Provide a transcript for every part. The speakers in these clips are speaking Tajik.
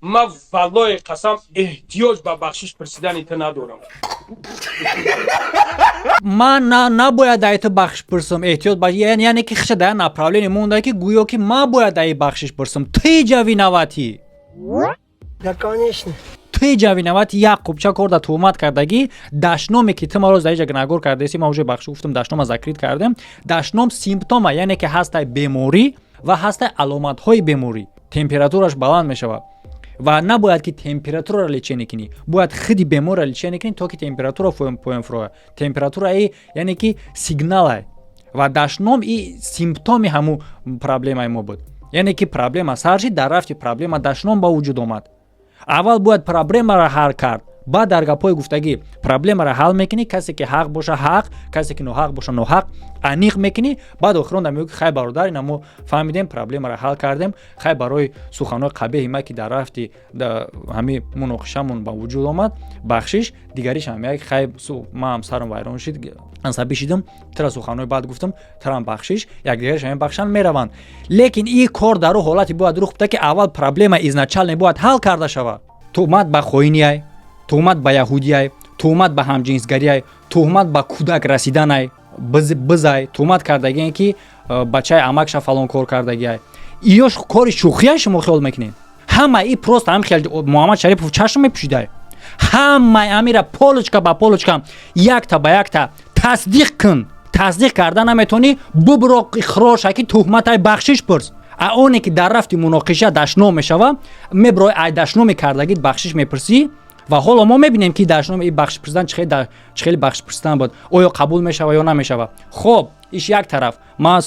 من والله قسم احتیاج به بخشش پرسیدن تو ندارم. من نباید ای تو بخش پرسم احتیاط باشه یعنی که خش در направление مونده که گویا که من باید ای بخشش پرسم توی جوی نواتی توی جوی نواتی یک قوبچه کرده تومت کردگی دشنامی که تو ما روز ایجا نگور کرده سی ما اوجه بخش گفتم دشنام ذکرید کردم دشنام سیمپتومه یعنی که هست بیماری و هست علامت های بیماری تمپراتورش بلند میشه و نباید که تمپراتور را لچه کنی باید خودی بیمار را لچه کنی تا که تمپراتور پویم فروه تمپراتور ای یعنی که سیگنال و دشنام ای سیمپتومی همو پرابلم ما بود یعنی که پرابلم سرشی در رفت پرابلم دشنام با وجود آمد اول باید پرابلم را حل کرد بعد در گپای گفتگی پرابلم را حل میکنی کسی که حق باشه حق کسی که ناحق باشه ناحق انیق میکنی بعد آخرون میگی خیر برادر اینمو فهمیدیم پرابلم را حل کردیم خیر برای سخنان قبیح ما که در رفتی همین مناقشه‌مون با وجود آمد بخشش دیگریش هم میگه خیر ما هم سرم ویران شد عصبی شدم ترا سخنان بعد گفتم ترا بخشش یک دیگرش هم بخشن میروند لیکن این کار در حالتی باید رخ بده که اول پرابلم ازنچال نباید حل کرده شود تهمت به خائنی تهمت به یهودی تهمت به همجنسگری تهمت به کودک رسیدن بزای تهمت کردگی که بچه امکش فلان کار کردگی ایش کار شوخی شما خیال میکنین همه ای پروست هم خیال محمد شریف چشم میپوشیده همه امیر پولچکا با پولچکا یک تا با یک تا تصدیق کن تصدیق کردن نمیتونی ببرو اخراج کی تهمت بخشش پرس اونی که در رفتی مناقشه دشنام میشوه میبرای ای دشنام کردگی بخشش میپرسی و حالا ما میبینیم که دشنام این بخش پرسیدن چخیلی بخش پرسیدن بود آیا قبول میشوه یا نمیشوه خب ایش یک طرف ما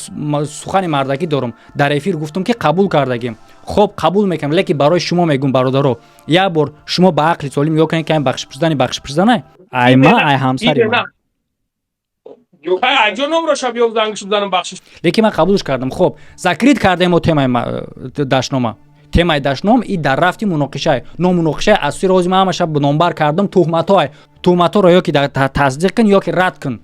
سخن مردکی دارم در افیر گفتم که قبول کردگیم خب قبول میکنم لیکن برای شما میگم برادرو یک بار شما با عقل سالم یا کنید که این بخش پرسیدن ای ما ای همسری ما اینجا نمره شبیه زنگش بزنم بخشش لیکن من قبولش کردم خب ذکرید کردیم و تمای تمای دشنام ای در رفتی مناقشه مناقشه از سوی روز ما همش به نمبر کردم تهمت ها را یا که تصدیق کن یا که رد کن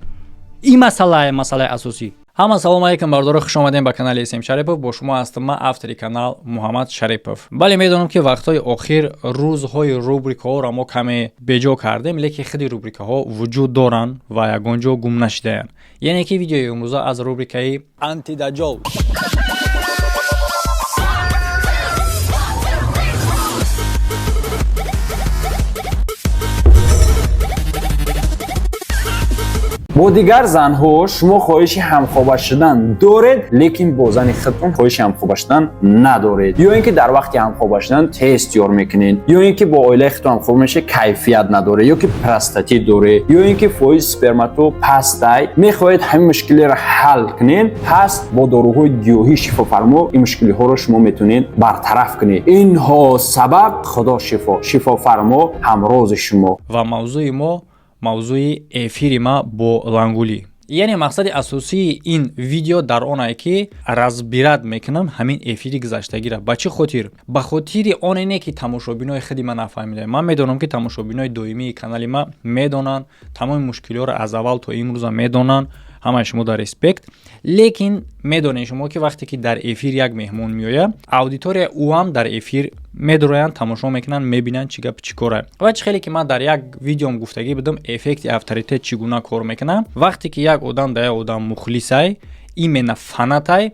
این مسئله اساسی همه سلام علیکم برادر خوش آمدین به کانال اسم شریپов با شما هستم من автори کانال محمد شریپов بله میدونم که وقتای اخیر روزهای روبریکا ها را ما کمی بجا کردیم لیکن خیلی روبریکا ها وجود دارن و یگانجا گم نشده‌اند یعنی که ویدیوی امروز از روبریکای آنتی دجال با دیگر زنها شما خواهش همخوابه شدن دارید لیکن با زن خودتون خواهش همخوابه شدن ندارید یا اینکه در وقتی همخوابه شدن تست یار میکنین یا اینکه با اویله خودتون همخواب میشه کیفیت نداره یا که پرستاتی داره یا اینکه فایز سپرماتو پستای میخواهید همین مشکلی را حل کنین پس با داروهای گیاهی شفافرما این مشکلی ها رو شما میتونین برطرف کنین اینها سبب خدا شفافرما همراز شما و موضوع افیر ما با لانگولی یعنی مقصد اساسی این ویدیو در آنه که رزبیرد میکنم همین افیری گذشتگی را به چه خاطر به خاطر آن اینه که تماشابینای خودی من نفهمیده من میدونم که تماشابینای دائمی کانال ما میدونن تمام مشکلات را از اول تا امروز میدونن همه شما در ریسپکت لیکن میدونین شما که وقتی که در افیر یک مهمون میآید اودیتوری او هم در افیر میدروین تماشا میکنن میبینن چی گپ چی کاره و چه خیلی که من در یک ویدیوم گفتگی بدم افکت اتوریته چگونه کار میکنه وقتی که یک آدم در آدم مخلصای ایمن فناتای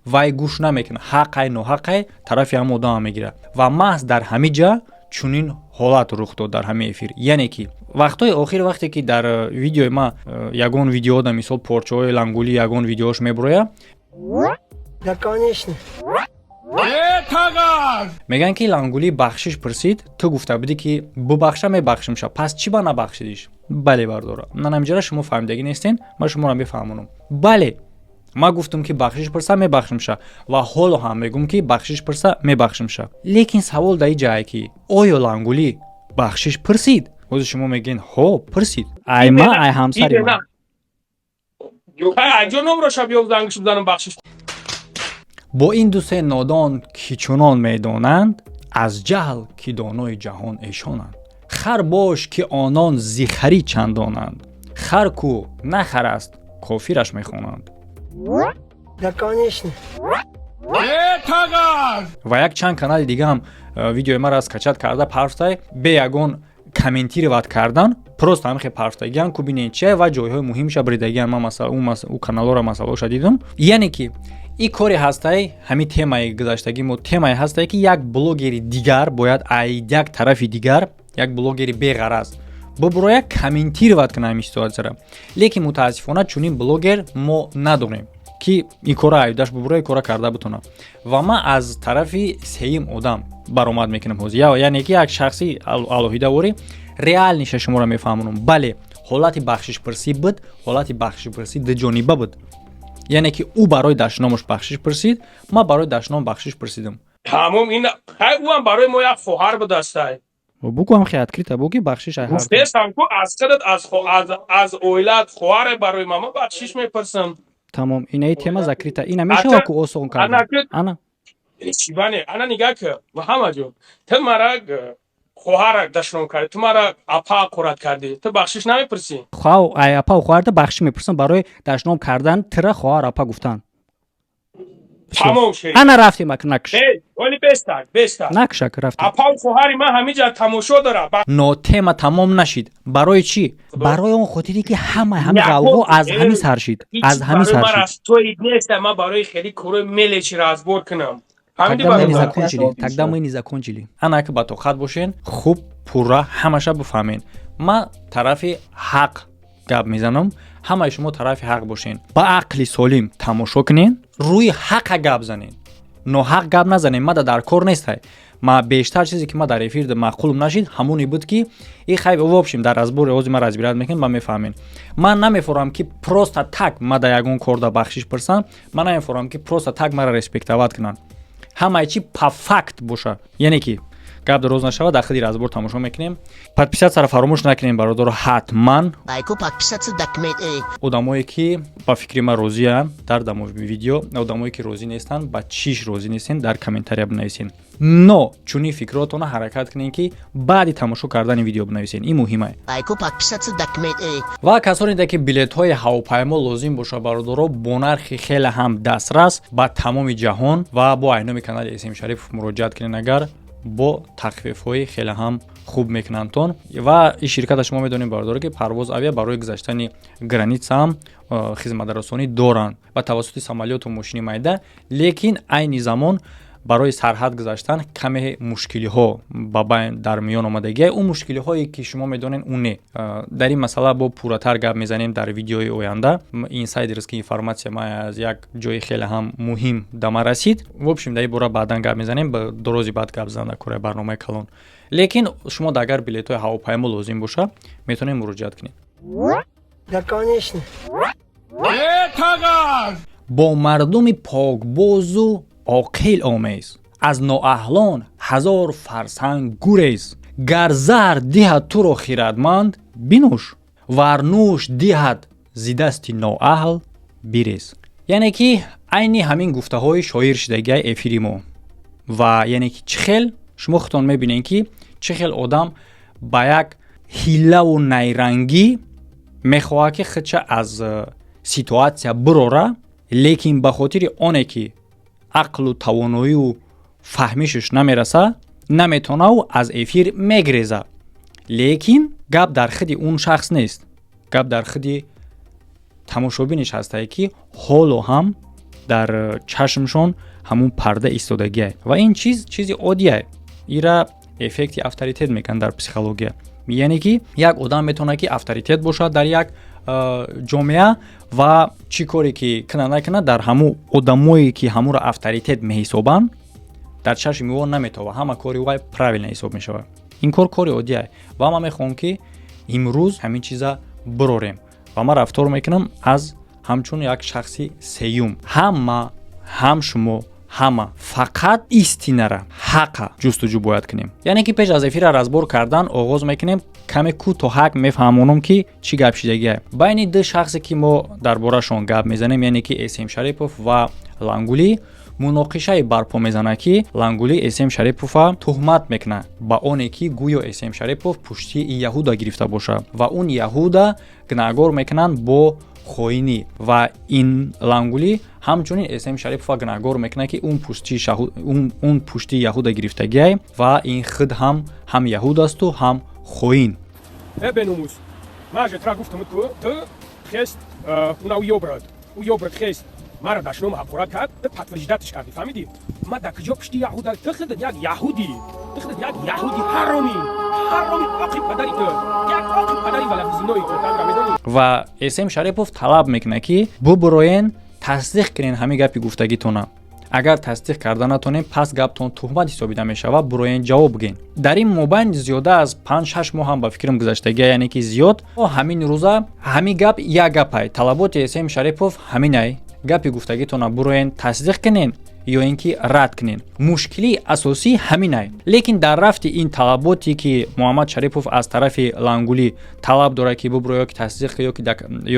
وای گوش نمیکنه حقای ناحقای طرفی هم آدم میگیره و محض در همه جا چونین حالت رخ داد در همه افیر یعنی که وقتای آخر وقتی که در ویدیو ما یگان ویدیو دا مثال پورچوی لانگولی یگان ویدیوش میبروه میگن که لانگولی بخشش پرسید تو گفته بودی که ببخشم میبخشم شد پس چی با نبخشیدیش بله برداره نه نمیجره شما فهمیدگی نیستین ما شما رو میفهمونم بله ما گفتم که بخشش پرسه میبخشم شد و حالا هم میگم که بخشش پرسه میبخشم شد لیکن سوال در جایی که آیا لانگولی بخشش پرسید خود شما میگین ها پرسید ای ما ای همسری ما اینجا نمره شبیه زنگش بزنم بخشش با این دو سه نادان که چنان میدانند از جهل که دانای جهان ایشانند خر باش که آنان زیخری چندانند خر کو نخر است کافیرش میخوانند و یک چند کانال دیگه هم видеои маро скачат карда парфтай бе ягон комментири ват кардан просто ҳамихе парфтагиан ку бинед чия ва ҷойҳои муҳимша бридагиан ман масала у каналора масалаоша дидам яъне ки ин кори ҳастай ҳамин темаи гузаштагӣ мо темае ҳастай ки як блогери дигар бояд як тарафи дигар як блогери беғараз бубуроя комментири ват кунад ҳамин ситуатсияра лекин мутаассифона чунин блогер мо надорем ки ин кора айдаш бубуроя кора карда бутонам ва ман аз тарафи сеюм одам баромад мекунам ҳозир яъне ки як шахси алоҳидавори реалниша шуморо мефаҳмонам бале ҳолати бахшишпарсӣ буд ҳолати бахшишпарсӣ дуҷониба буд яъне ки ӯ барои дашномаш бахшиш пурсид ман барои дашном бахшиш пурсидам тамом ин ӯам барои мо як хоҳар будастай бугӯам хе открита буги бахшиш гуфтестам ку аз худат аз оилат хоҳаре барои ман бахшиш мепурсам тамом инаи тема закрита ина мешава ку осон кардан ана чӣ бане ана нигах муҳаммадҷон ту мара хоҳара дашном кардӣ ту мара апа қурат кардӣ ту бахшиш намепурсӣ хоҳ ай апа хоҳарда бахшиш мепурсам барои дашном кардан тира хоҳар апа гуфтан тамом шед ана рафтем ак накш оли бестак накшак рафтем апа хоҳари ман ҳамиҷа тамошо дорад но тема тамом нашид барои чӣ барои он хотире ки ҳамин ғалғо аз ҳамин сар шид аз ҳамин сар шид тои неста ман барои хеле корои мелечи разбор кунам тогда мы не закончили ана ки ба тоқат бошен хуб пурра ҳамаша бифаҳмед ман тарафи ҳақ гап мезанам ҳамаи шумо тарафи ҳақ бошен ба ақли солим тамошо кунен рӯи ҳақа гап занен ноҳақ гап назанен мада дар кор нестай ма бештар чизе ки ма дар эфир маъқулум нашид ҳамоне буд ки и хай вобшим дар разбори ози ма разбират мекунем ма мефаҳмем ман намефорам ки просто так ма да ягон кор да бахшиш пурсам ман намефорам ки просто так мара респектоват кунанд ҳамаи чи по факт боша яъне ки гап дароз нашава дар худи разбор тамошо мекунем подписатсияро фаромӯш накунем бародаро ҳатман одамое ки ба фикри ман розиянд дар дамои видео одамое ки розӣ нестанд ба чиш розӣ нестен дар комментария бинависен но чунин фикротона ҳаракат кунем ки баъди тамошо кардани видео бинависен ин муҳимае ва касоне ки билетҳои ҳавопаймо лозим боша бародаро бо нархи хеле ҳам дастрас ба тамоми ҷаҳон ва бо айноми канали SM Шарипов муроҷиат кунед агар бо тахфифҳои хеле ҳам хуб мекунандтон ва ин ширката шумо медонед бародаро ки парвоз авиа барои гузаштани граница ҳам хизматрасонӣ доранд ба тавассути самолёту мошини майда лекин айни замон барои сарҳад гузаштан каме мушкилиҳо ба байн дар миён омадагия ӯ мушкилиҳое ки шумо медонед ӯ не дар ин масъала бо пурратар гап мезанем дар видеои оянда инсайдерски информатсия ма аз як ҷои хеле ҳам муҳим да ма расид в общем дар ин бора баъдан гап мезанем ба дорози баъд гап занда кораи барномаи калон лекин шумо дагар билетҳои ҳавопаймо лозим боша метавонед муроҷиат кунед бо мардуми покбозу оқил омез аз ноаҳлон ҳазор фарсанг гурез гар заҳр диҳад туро хиратманд бинӯш вар нӯш диҳад зи дасти ноаҳл бирез яъне ки айни ҳамин гуфтаҳои шоир шидагиаи эфири мо ва яъне ки чӣ хел шумо худтон мебинед ки чӣ хел одам ба як ҳиллаву найрангӣ мехоҳад ки худша аз ситуатсия бирора лекин ба хотири оне ки ақлу тавоноию фаҳмишаш намераса наметонау аз эфир мегреза лекин гап дар худи он шахс нест гап дар худи тамошобиниш ҳастае ки ҳоло ҳам дар чашмшон ҳамун парда истодагие ва ин чизи оддие ира эффекти авторитет мекунад дар психология яъне ки як одам метавонад ки авторитет бошад дар як ҷомеа ва чӣ коре ки кина накунад дар ҳамун одамое ки ҳамунро авторитет меҳисобанд дар чашми ӯ наметова ҳама кори вай правилно ҳисоб мешавад ин кори оддие ва ман мехоҳам ки имрӯз ҳамин чиза бирорем ва ман рафтор мекунам аз ҳамчун як шахси сеюм ҳама ҳам шумо ҳама фақат истинара ҳақа ҷустуҷӯ бояд кунем яъне ки пеш аз эфира разбор кардан оғоз мекунем каме кӯтоҳак мефаҳмонам ки чӣ гап шидагие байни ду шахсе ки мо дар борашон гап мезанем яъне ки SM Шарипов ва Лангулӣ муноқишаи барпо мезана ки Лангули Эсем Шарипова туҳмат мекуна ба оне ки гӯё Эсем Шарипов пушти Яҳуда гирифта боша ва он Яҳуда гуноҳгор мекунанд бо хоинӣ ва ин Лангули ҳамчунин Эсем Шарипова гуноҳгор мекуна ки он пушти Яҳуда гирифтагиай ва ин худ ҳам Яҳуд асту ҳам хоин. беномус ман же тра гуфтам ту хест уна уёбрад хест мара дашном ҳақорат кард ту подтверждатш кардӣ фаҳмидӣ ма дар куҷо пушти Яҳуда ту худат як яҳудӣ ҳароми оқи падари ту як оқи падари валавизинои ту танра медонӣ. Ва Эсем Шарипов талаб мекуна ки бубуроен тасдиқ кунен ҳамин гапи гуфтагитона. Агар тасдиқ карда натонем пас гаптон туҳмат ҳисобида мешавад, буроен ҷавоб гӯен. Дар ин мобайн зиёда аз 5-6 моҳ ҳам ба фикрам гузаштагия, яъне ки зиёд ҳамин рӯза ҳамин гап як гапай. Талаботи Эсем Шарипов ҳаминай. Гапи гуфтагитона буроен тасдиқ кунен ё ин ки рад кунен. Мушкилии асосӣ ҳаминай. Лекин дар рафти ин талаботе ки Муҳаммад Шарипов аз тарафи Лангули талаб дорад ки бубуро ё ки тасдиқ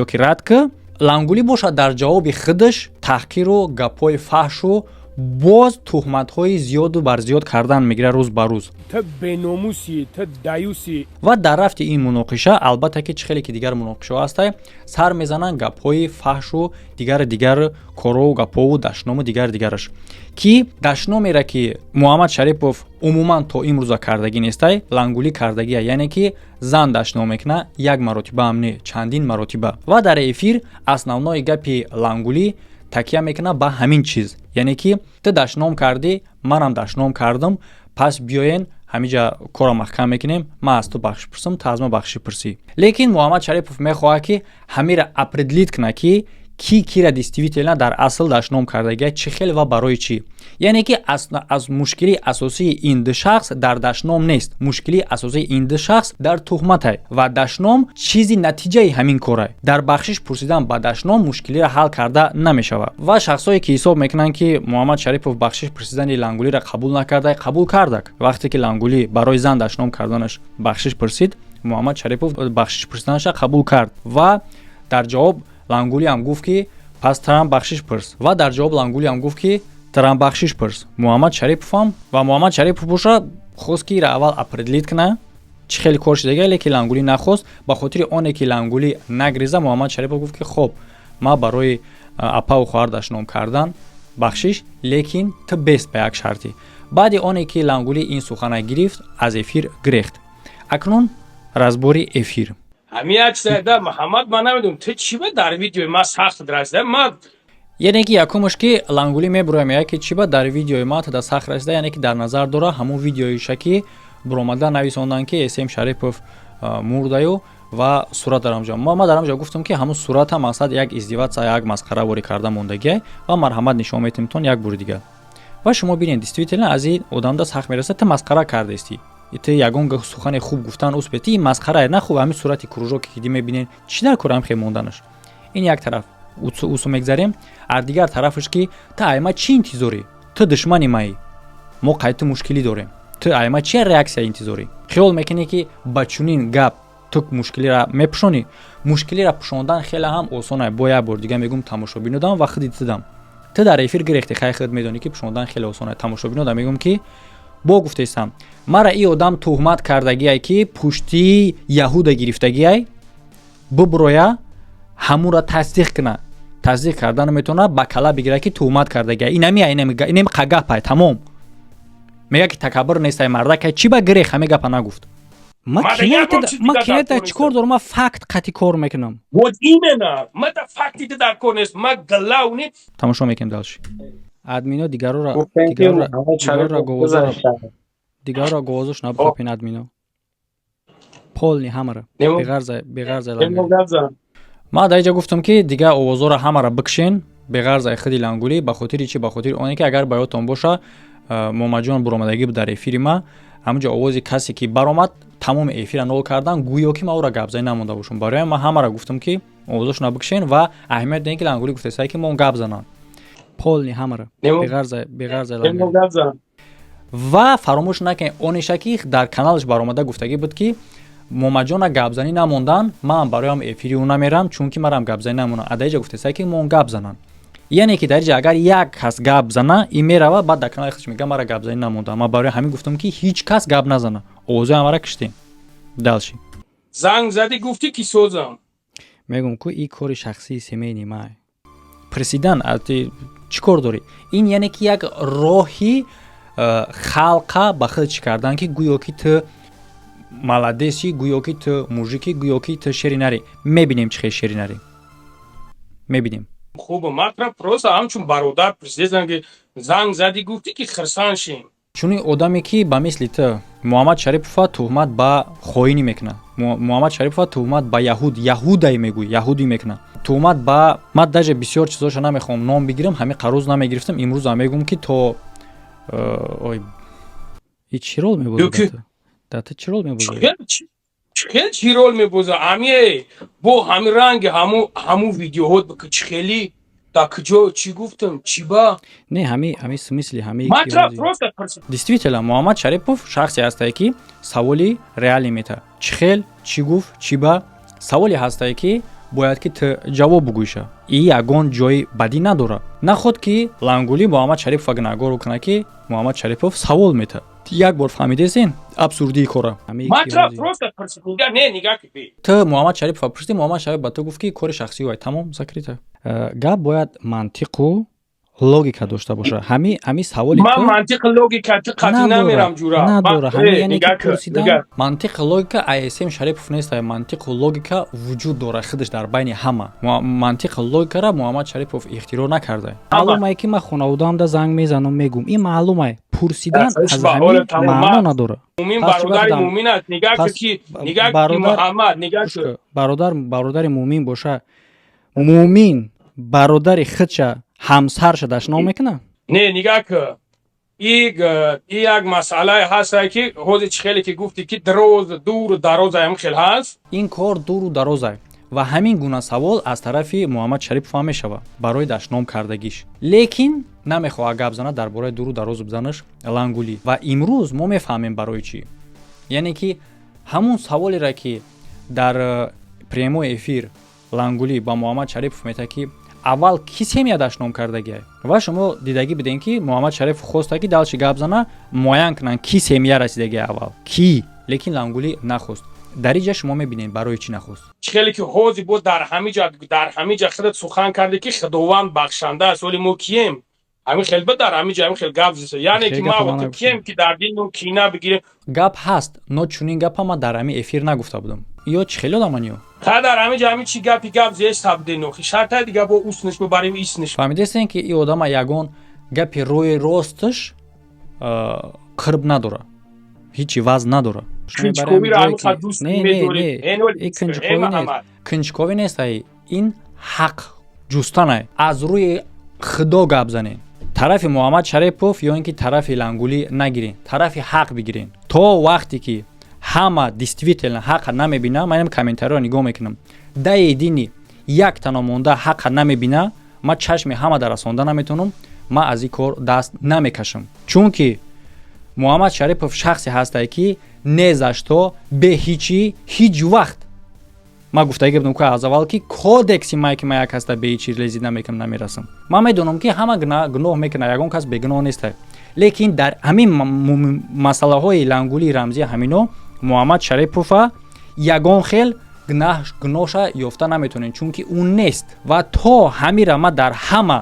ё ки рад ку, Лангули бошад дар ҷавоби худаш таҳқиру гапҳои фаҳшу боз туҳматҳои зиёду бар зиёд кардан мегира рӯз ба рӯз. Ту беномусӣ, ту даюсӣ. Ва дар рафти ин муноқиша албатта ки чӣ хеле ки дигар муноқишаҳо ҳастай, сар мезананд гапҳои фаҳшу дигар кору гапҳову дашному дигараш. Ки дашномера ки Муҳаммад Шарипов умуман то имрӯза кардагӣ нестай, Лангули кардагия, яъне ки зан дашном мекуна як маротиба ҳам не, чандин маротиба. Ва дар эфир основной гапи Лангули такя мекуна ба ҳамин чиз, яъне ки ту дашном кардӣ, манам дашном кардам, пас биёен ҳамиҷа кора маҳкам мекунем, ман аз ту бахшиш пурсам, ту аз ман бахшиш пурсӣ. Лекин Муҳаммад Шарипов мехоҳад ки ҳамира определит куна ки кира действительно дар асл дашном кардагия чӣ хел ва барои чӣ. Яъне ки аз мушкили асосии ин ду шахс дар дашном нест, мушкили асосии ин ду шахс дар туҳматай ва дашном чизи натиҷаи ҳамин корай. Дар бахшиш пурсидан ба дашном мушкилиро ҳал карда намешавад. Ва шахсое ки ҳисоб мекунанд ки Муҳаммад Шарипов бахшиш пурсидани Лангулиро қабул накарда, қабул кардак. Вақте ки Лангули барои зан дашном карданаш бахшиш пурсид, Муҳаммад Шарипов бахшиш пурсиданаша қабул кард ва дар ҷавоб Лангули ҳам гуфт ки пас тарам бахшиш пурс. Ва дар ҷавоб Лангули ҳам гуфт ки тарам бахшиш пурс. Муҳаммад Шарипов ҳам ва Муҳаммад Шарипов боша хост ки ира аввал определит куна чӣ хел кор шудагия, лекин Лангули нахост. Ба хотири оне ки Лангули нагреза, Муҳаммад Шарипов гуфт ки хоб, ма барои апаву хоҳар дашном кардан бахшиш, лекин ту бест ба як шарти. баъди оне ки Лангули ин сухана гирифт, аз эфир гирехт. Акнун разбори эфир. Ҳамин аксайда Муҳаммад ман намедонам ту чӣ ба дар видеои ман сахт расида. Ман яъне ки якумаш ки Лангули мебуроя меяд ки чӣ ба дар видеои ман тада сахт расида, яъне ки дар назар дора ҳамун видеоиша ки буромада нависонданд ки Эсем Шарипов мурдаю ва сурат дар ҳамҷо. Ман дар ҳамҷо гуфтам ки ҳамун сурата мақсад як издиватса, як масхараборӣ карда мондагиай ва марҳамат нишон метем тон як бори дигар. Ва шумо бинед действительно аз ин одамда сахт мерасад, ту масхара кардести. Ити ягон сухани хуб гуфтан успети масхара на хуб, ҳамин сурати кружок ки мебинен чӣ дар корам хе монданаш. Ин як тараф усу мегзарем. Аз дигар тарафаш ки ту айма чӣ интизорӣ? Ту душмани маӣ. Мо қайти мушкилӣ дорем. Ту айма чӣ реаксия интизорӣ? Хиёл мекунӣ ки ба чунин гап ту мушкилиро мепӯшонӣ. Мушкилиро пӯшондан хеле ҳам осонае. Бо як бор дига мегум тамошобинӣ дам ва худи дидам. Ту дар эфир гирехти, хай худ медонӣ ки пӯшондан хеле осонае. Тамошобинӣ дам мегум ки бо гуфтесам мара ин одам туҳмат кардагиай ки пушти Яҳуда гирифтагиай, бубуроя ҳамунро тасдиқ куна. Тасдиқ карда наметавона ба кала бигира ки туҳмат кардагиай. Инам қагапай тамом. Мега ки такаббур нестай мардакай чӣ ба гирех ҳамин гапа нагуфт. Ман кинета чикор дорам? Ман факт қатъи кор мекунам. Вот именно. Ман да факти дар кор нест. Ман галав не. Тамошо мекунем далши. Админо дигарора гавозош набхапин админо. Полни ҳамара. Беғарзай лагер. Ман дар инҷа гуфтам ки дига овозора ҳамара бикшен беғарзай худи Лангули ба хотири чӣ? Ба хотири оне ки агар ба ёдтон боша Момаҷон буромадагӣ буд дар эфири ма, ҳаминҷо овози касе ки баромад тамоми эфира нол кардан, гӯё ки ман ӯро гапзанӣ намонда бошам. Барои ман ҳамара гуфтам ки овозош набикшен ва аҳамият диҳем ки Лангули гуфтесай ки мон гап зананд. Полни ҳамара. Беғарзай лагер. Ва фаромӯш накунед онеша ки дар каналаш баромада гуфтагӣ буд ки Момаҷона гапзанӣ намондан, ман бароям эфири ӯ намерам, чунки марам гапзанӣ намонам. Адаиҷа гуфтесай ки мон гап зананд. яъне ки дар ҷа агар як кас гап зана ин мерава баъд дар канали худш мега мара гапзанӣ намонда. Ман барои ҳамин гуфтам ки ҳеҷ кас гап назана. Овозаи ҳамара киштем. Далши. занг зади гуфти ки созам. Мегум ку ин кори шахсии семейни май. Пресидан ати чӣ кор дорӣ? Ин яъне ки як роҳи халқа ба худ чӣ кардан ки гӯё ки ту маладеси, гӯё ки ту мужики, гӯё ки ту шеринари. Мебинем чӣ хел шеринари. Мебинем. Хуб, матра просто ҳамчун бародар пресидан ки занг зади гуфти ки хирсан шем. чуни одаме ки ба мисли ту Муҳаммад Шарипова туҳмат ба хоинӣ мекунад. Муҳаммад Шарипова туҳмат ба яҳудай мегӯй, яҳудӣ мекунад. Туҳмат ба ман даже бисёр чизоша намехоҳам ном бигирам, ҳамин қароз намегирифтам. Имрӯз ҳам мегӯм ки то ой чӣ рол мебозад? Дата чӣ рол мебозад? чӣ рол мебозад? Ами бо ҳамин ранги ҳаму видеоҳо чхели да куҷо чӣ гуфтам? Чӣ ба? Не ҳами смисли ҳами матра просто действительно Муҳаммад Шарипов шахсе ҳастае ки саволи реалӣ мета. Чӣ хел, чӣ гуфт, чӣ ба? Саволе ҳастае ки бояд ки ту ҷавоб бугӯиша. И ягон ҷои бадӣ надора. Наход ки лангули Муҳаммад Шарипова гунahгор кунад ки Муҳаммад Шарипов савол мета. Як бор фаҳмидесен абсурдии кора. матра просто не нигах ки ту Муҳаммад Шарипова пурсидӣ, Муҳаммад Шарипов ба ту гуфт ки кори шахсии ӯ тамом закрита. Гап бояд мантиқу логика дошта боша. ҳами саволи ман мантиқ логика қатъи намерам ҷура. Надора. ҳами яъне ки пурсидан мантиқ логика ISM Шарипов нест. Мантиқ логика вуҷуд дорад худаш дар байни ҳама. Мантиқ логикара Муҳаммад Шарипов ихтироъ накарда. Маълумае ки ман хонаводаам да занг мезанам мегум. Ин маълумае пурсидан аз ҳамин маъно надора. мумин бародари мумин аст. нигах ки Муҳаммад нигах бародари мумин боша. Мумин бародари худша ҳамсарша дашно мекунад? Не нигах як масъалае ҳаст ки ҳозир чӣ хеле ки гуфти ки дур дароз ҳам хел ҳаст. ин кор дуру дароз ай ва ҳамин гуна савол аз тарафи Муҳаммад Шарипов ҳам мешавад барои дашном кардагиш. Лекин намехоҳад гап занад дар бораи дуру дарозу бизанаш лангулӣ. Ва имрӯз мо мефаҳмем барои чӣ. Яъне ки ҳамун саволеро ки дар прямой эфир лангулӣ ба Муҳаммад Шарипов мета ки аввал ки семия дашном кардагиай. Ва шумо дидагӣ бидем ки Муҳаммад Шарипов хоста ки далчи гап зана муайян кунанд ки семия расидагиай аввал. Ки? Лекин лангулӣ нахост. дар инҷа шумо мебинед барои чӣ нахост. чӣ хеле ки ҳозир бо дар ҳамин ҷа худат сухан карде ки худованд бахшанда аст. вале мо кием? ҳамин хел ба дар ҳамин ҷа ҳамин хел гап зиса. яъне ки ма вақте кием ки дар дилмо кина бигирем. Гап ҳаст, но чунин гапа ман дар ҳамин эфир нагуфта будам. ё чӣ хел одаман ё? Та дар ҳамин ҷа ҳамин чӣ гапи гап зест табдено. Шарта дига бо усниш бибарем исниш. Фаҳмидестен ки ин одама ягон гапи рӯи росташ қирб надора. ҳеҷ иваз надора. кинчковӣ нест. ин ҳақ ҷустан ай. аз рӯи худо гап занен. тарафи Муҳаммад Шарипов ё ин ки тарафи лангулӣ нагирен. тарафи ҳақ бигирен. то вақте ки ҳама действительно ҳақа намебина, ман комментариро нигоҳ мекунам. даи дини як тано монда ҳақа намебина, ман чашми ҳама дар расонда наметавонам, ман аз ин кор даст намекашам. чунки Муҳаммад Шарипов шахсе ҳастае ки незашто бе ҳеҷ вақт ман гуфтагӣ будам ки аз аввал ки кодекси ман ки ман як ҳаста бе ҳеҷ резӣ намекунам намерасам. ман медонам ки ҳама гуноҳ мекунад, ягон кас бегуноҳ нестае. лекин дар ҳамин масъалаҳои лангулӣ рамзӣ ҳамино Муҳаммад Шарипова ягон хел гуноҳша ёфта наметонем, чунки ӯ нест. ва то ҳамира ман дар ҳама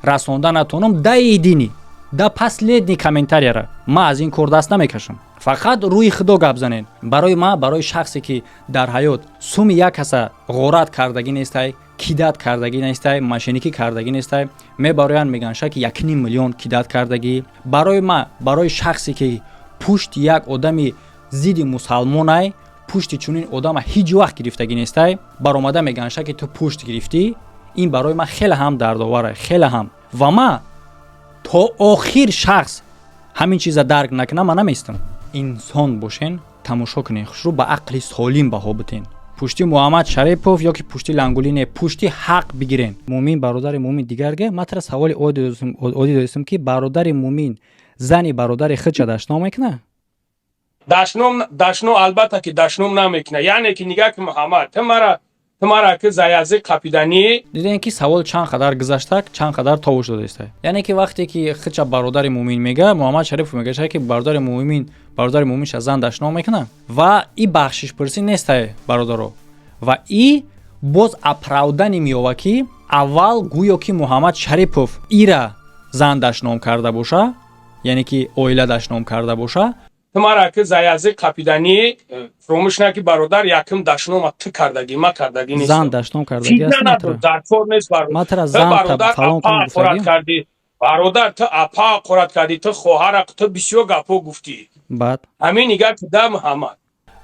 расонда натонам даи дини да последний комментарияра ман аз ин кор даст намекашам. фақат рӯи худо гап занен. барои ман, барои шахсе ки дар ҳаёт суми як каса ғорат кардагӣ нестай, кидат кардагӣ нестай, мошенникӣ кардагӣ нестай, мебароянд меганша ки 1.5 миллион кидат кардагӣ. барои ман, барои шахсе ки пушти як одами зидди мусалмонай, пушти чунин одама ҳеҷ вақт гирифтагӣ нестай, баромада меганша ки ту пушт гирифтӣ, ин барои ман хеле ҳам дардовара, хеле ҳам. ва ман то охир шахс ҳамин чиза дарк накунам ман наместам. инсон бошен, тамошо кунен, хушрӯ ба ақли солим баҳо битен. пушти Муҳаммад Шарипов ё ки пушти лангулӣ не, пушти ҳақ бигирен. мумин бародари мумин дигарга матра саволи оддӣ донистам ки бародари мумин зани бародари худша дашном мекунад? дашном албатта ки дашном намекунад. яъне ки нигах Муҳаммад, ту мара Тмара ки заязи қапидани дидем ки савол чанд қадар гузашта чанд қадар товуш додааст. Яъне ки вақте ки хича бародари муъмин мега Муҳаммад Шарифов мегӯяд ки бародари муъминша зан дашном мекунад ва и бахшишпурсӣ нест бародаро ва и боз аправдани меёва ки аввал гӯё ки Муҳаммад Шарипов ира зан дашном карда боша, яъне ки оила дашном карда боша. Тмара ки заязи қапидани фромӯш накӣ бародар якм дашнома ту кардаги ма кардаги нест. Зан дашном кардаги аст матра. Зарфор нест Матра зан бародар фалон кун апа қорат карди. Бародар ту апа қорат карди, ту хоҳарак ту бисёр гапҳо гуфтӣ. баъд Ҳамин нигар ки да Муҳаммад.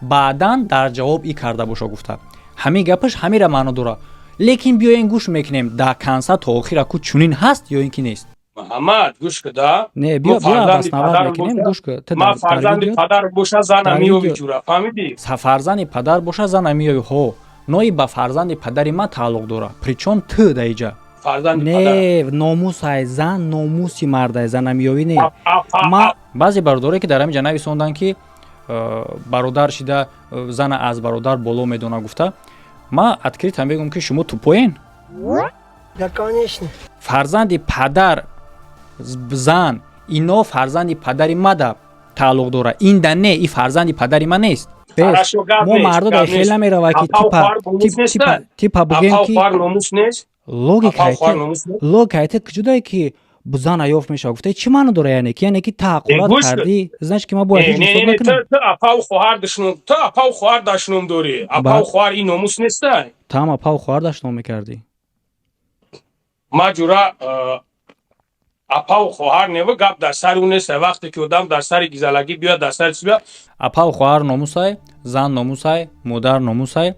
баъдан дар ҷавоб и карда боша гуфта. Ҳамин гапаш ҳамира маъно дора. Лекин биёен гӯш мекунем дар канса то охир аку чунин ҳаст ё ин ки нест. Муҳаммад гӯш куда. Не биё баснавар мекунем гӯш ку. Ма фарзанди падар боша зан амиёви ҷура. Фаҳмидӣ? Фарзанди падар боша зан амиёви ҳо. Нои ба фарзанди падари ман тааллуқ дора. Причём ту даиҷа. Фарзанди падар. Не номусай зан номуси мардай зан амиёви не. Ма баъзе бародаре ки дар ҳамин ҷа нависондан ки бародар шида зана аз бародар боло медона гуфта. Ма открито мегӯям ки шумо тупоен. Да, конечно. Фарзанди падар зан ино фарзанди падари мада тааллуқ дора. Ин да не и фарзанди падари ман нест. мо мардода хел намерава ки типа бугем ки логикаите куҷудае ки зан аёф мешава гуфта чӣ маъно дора яъне ки таҳаққурат кардӣ значит ки ма бояд ҳеҷ ҳисоб накунам. ту апау хоҳар дашном дорӣ. Апау хоҳар ин номус неста. Там апау хоҳар дашном мекардӣ. Ма ҷура апау хоҳар нева гап дар сари он неста. Вақте ки одам дар сари гизалагӣ биёяд дар сари чӣ биёяд. Апау хоҳар номусай, зан номусай, модар номусай.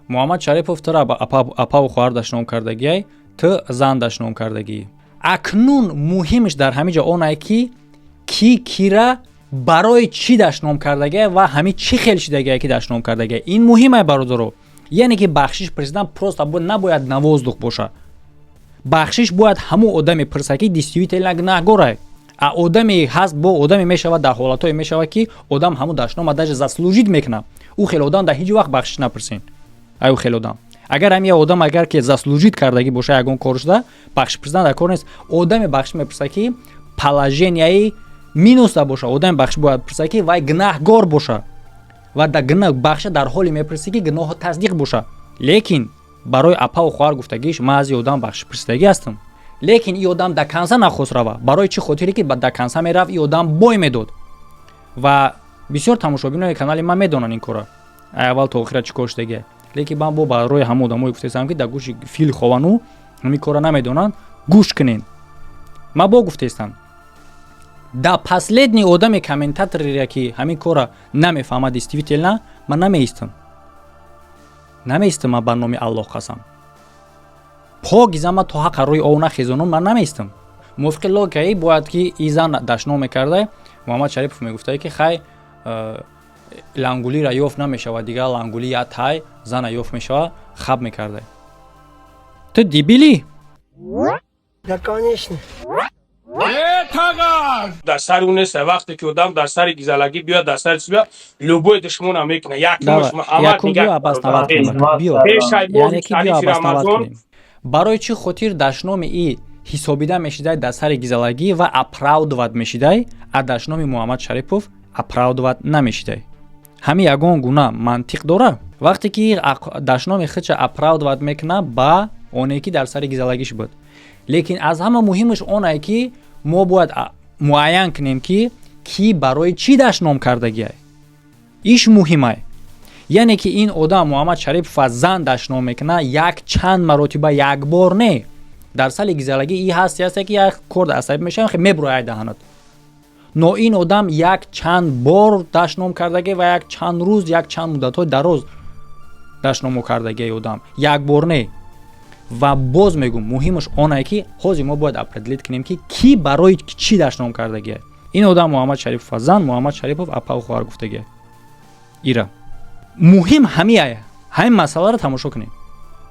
Муҳаммад Шарипов тура ба апау хоҳар дашном кардагиай, ту зан дашном кардагӣ. Акнун муҳимш дар ҳамин ҷо он ай ки кира барои чӣ дашном кардагиай ва ҳамин чӣ хел шидагиай ки дашном кардагиай. Ин муҳим ай бародаро. Яъне ки бахшиш пурсидан просто набояд навоздух боша. бахшиш бояд ҳамун одаме пурса ки действительно гунаҳгорай. А одаме ҳаст бо одаме мешавад дар ҳолатое мешавад ки одам ҳамун дашнома даже заслужид мекунад. Ӯ хел одам дар ҳеҷ вақт бахшиш напурсен. Ай ӯ хел одам. Агар ҳамин одам агар ки заслужид кардагӣ боша ягон кор шуда, бахшиш пурсидан дар кор нест. Одаме бахшиш мепурса ки положенияи минуса боша. Одаме бахшиш бояд пурса ки вай гунаҳгор боша. Ва бахша дар ҳоле мепурсӣ ки гуноҳо тасдиқ боша. Лекин барои апау хоҳар гуфтагиш ман аз одам бахшиш пурсидагӣ ҳастам. Лекин ин одам дар канса нахост рава. Барои чӣ хотире ки дар канса мерафт ин одам бой медод. Ва бисёр тамошобинони канали ман медонанд ин кора. Аввал то охира чӣ кор шудагиай. Лекин ман бо барои ҳамон одамое гуфтаистам ки дар гӯши фил ховану ҳамин кора намедонанд, гӯш кунен. Ман бо гуфтаистам. Да последний одами комментаторе ки ҳамин кора намефаҳмад действительно, ман намеистам. Намеистам ба номи Аллоҳ қасам. Погизама то ҳаққа рӯи ов нахезонам, ман намеистам. мувофиқи логикаи бояд ки и зан дашном мекарда. Муҳаммад Шарипов мегуфта ки хай лангулира ёфт намешавад, дигар лангули я тай зана ёфт мешава, хаб мекарда. Ту дебили? Да, конечно. дар сари он нест. Вақте ки одам дар сари гизалагӣ биёяд дар сари чӣ биёяд, любой душмона мекунад. Якумаш Муҳаммад нигар. Барои чӣ хотир дашноми и ҳисобида мешидай дар сари гизалагӣ ва аправдват мешидай, а дашноми Муҳаммад Шарипов аправдват намешидай. ҳамин ягон гуна мантиқ дора. Вақте ки дашноми хича аправдват мекуна ба оне ки дар сари гизалагиш буд. Лекин аз ҳама муҳимаш он ай ки мо бояд муайян кунем ки барои чӣ дашном кардагиай. иш муҳим ай. яъне ки ин одам Муҳаммад Шарипов аз зан дашном мекуна як чанд маротиба як бор не. дар сали гизалагӣ и ҳасте ки як корд асабӣ мешавад хе меброяд даҳанат. но ин одам як чанд бор дашном кардаги ва як чанд рӯз як чанд муддатҳои дароз дашномо кардаги одам як бор не. ва боз мегӯм муҳимаш он ай ки ҳозир мо бояд определит кунем ки барои чӣ дашном кардагиай. ин одам Муҳаммад Шарипов аз зан, Муҳаммад Шарипов апау хоҳар гуфтагиай. ира муҳим ҳамин масъаларо тамошо кунем.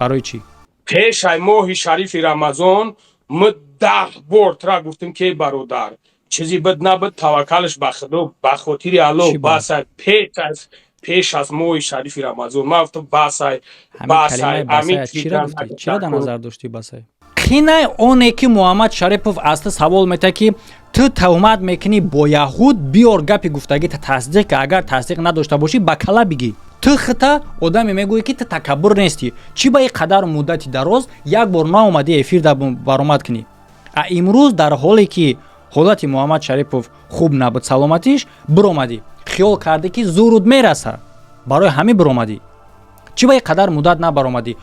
барои чӣ? пеш ай моҳи шарифи Рамазон мы 10 бор тра гуфтем ки бародар чизи буд набуд таваккалш ба худо ба хотири Аллоҳ баса пеш аз پیش از ماه شریف رمضان ما گفتم بسای همین کلمه بسای چرا گفتی؟ چرا در نظر داشتی بسای؟ خینای اونه که محمد شریفов است سوال میته که تو تهمت میکنی با یهود بیار گپی گفتگی تا تصدیق که اگر تصدیق نداشته باشی با کلا بگی تو خطا آدمی میگویی که تو تکبر نیستی چی با این قدر مدتی دراز یک بار ناومدی افیر در برآمد کنی امروز در حالی که حالت محمد شریفов خوب نبود سلامتیش برآمدی خیال کردی که زود میرسه برای همین برآمدی چی با این قدر مدت نبرآمدی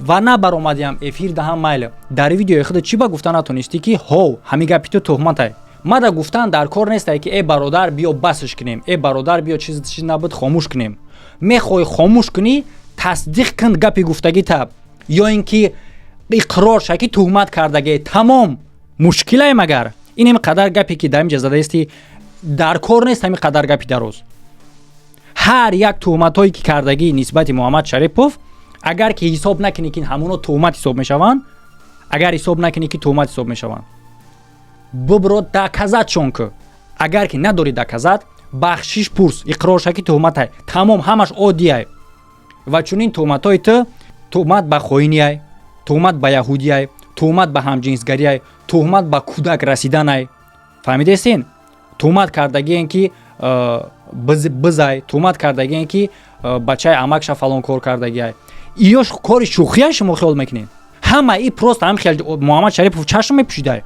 و نبرآمدی هم افیر دهم مایل در ویدیو خود چی با گفتن نتونستی که هو همین گپی تو تهمته ما دا گفتن در کار نیست که ای برادر بیا بسش کنیم ای برادر بیا چیز نبود خاموش کنیم میخوای خاموش کنی تصدیق کن گپی گفتگی تا یا اینکه اقرار شکی تهمت کردگی تمام مشکلی مگر این قدر گپی که دایم زده استی در کار نیست همین قدر گپی دروز هر یک تهمت هایی که کردگی نسبت محمد شریفov اگر که حساب نکنی که همونو تهمت حساب میشوند اگر حساب نکنی که تهمت حساب میشوند ببرو داکازات چون که اگر که نداری داکازات بخشش پرس اقرار شکی تهمت های تمام همش عادی های و چون این تهمت های تو تهمت به خائنی های تهمت به یهودی های تهمت به همجنسگری های تهمت به کودک رسیدن های فهمیده استین تهمت کردگی این که بزای تهمت کردگی این که بچه عمکش فلان کار کردگی های ایش کار شوخی شما خیال میکنین همه ای پروست هم خیلی محمد شریفov چشم میپوشیده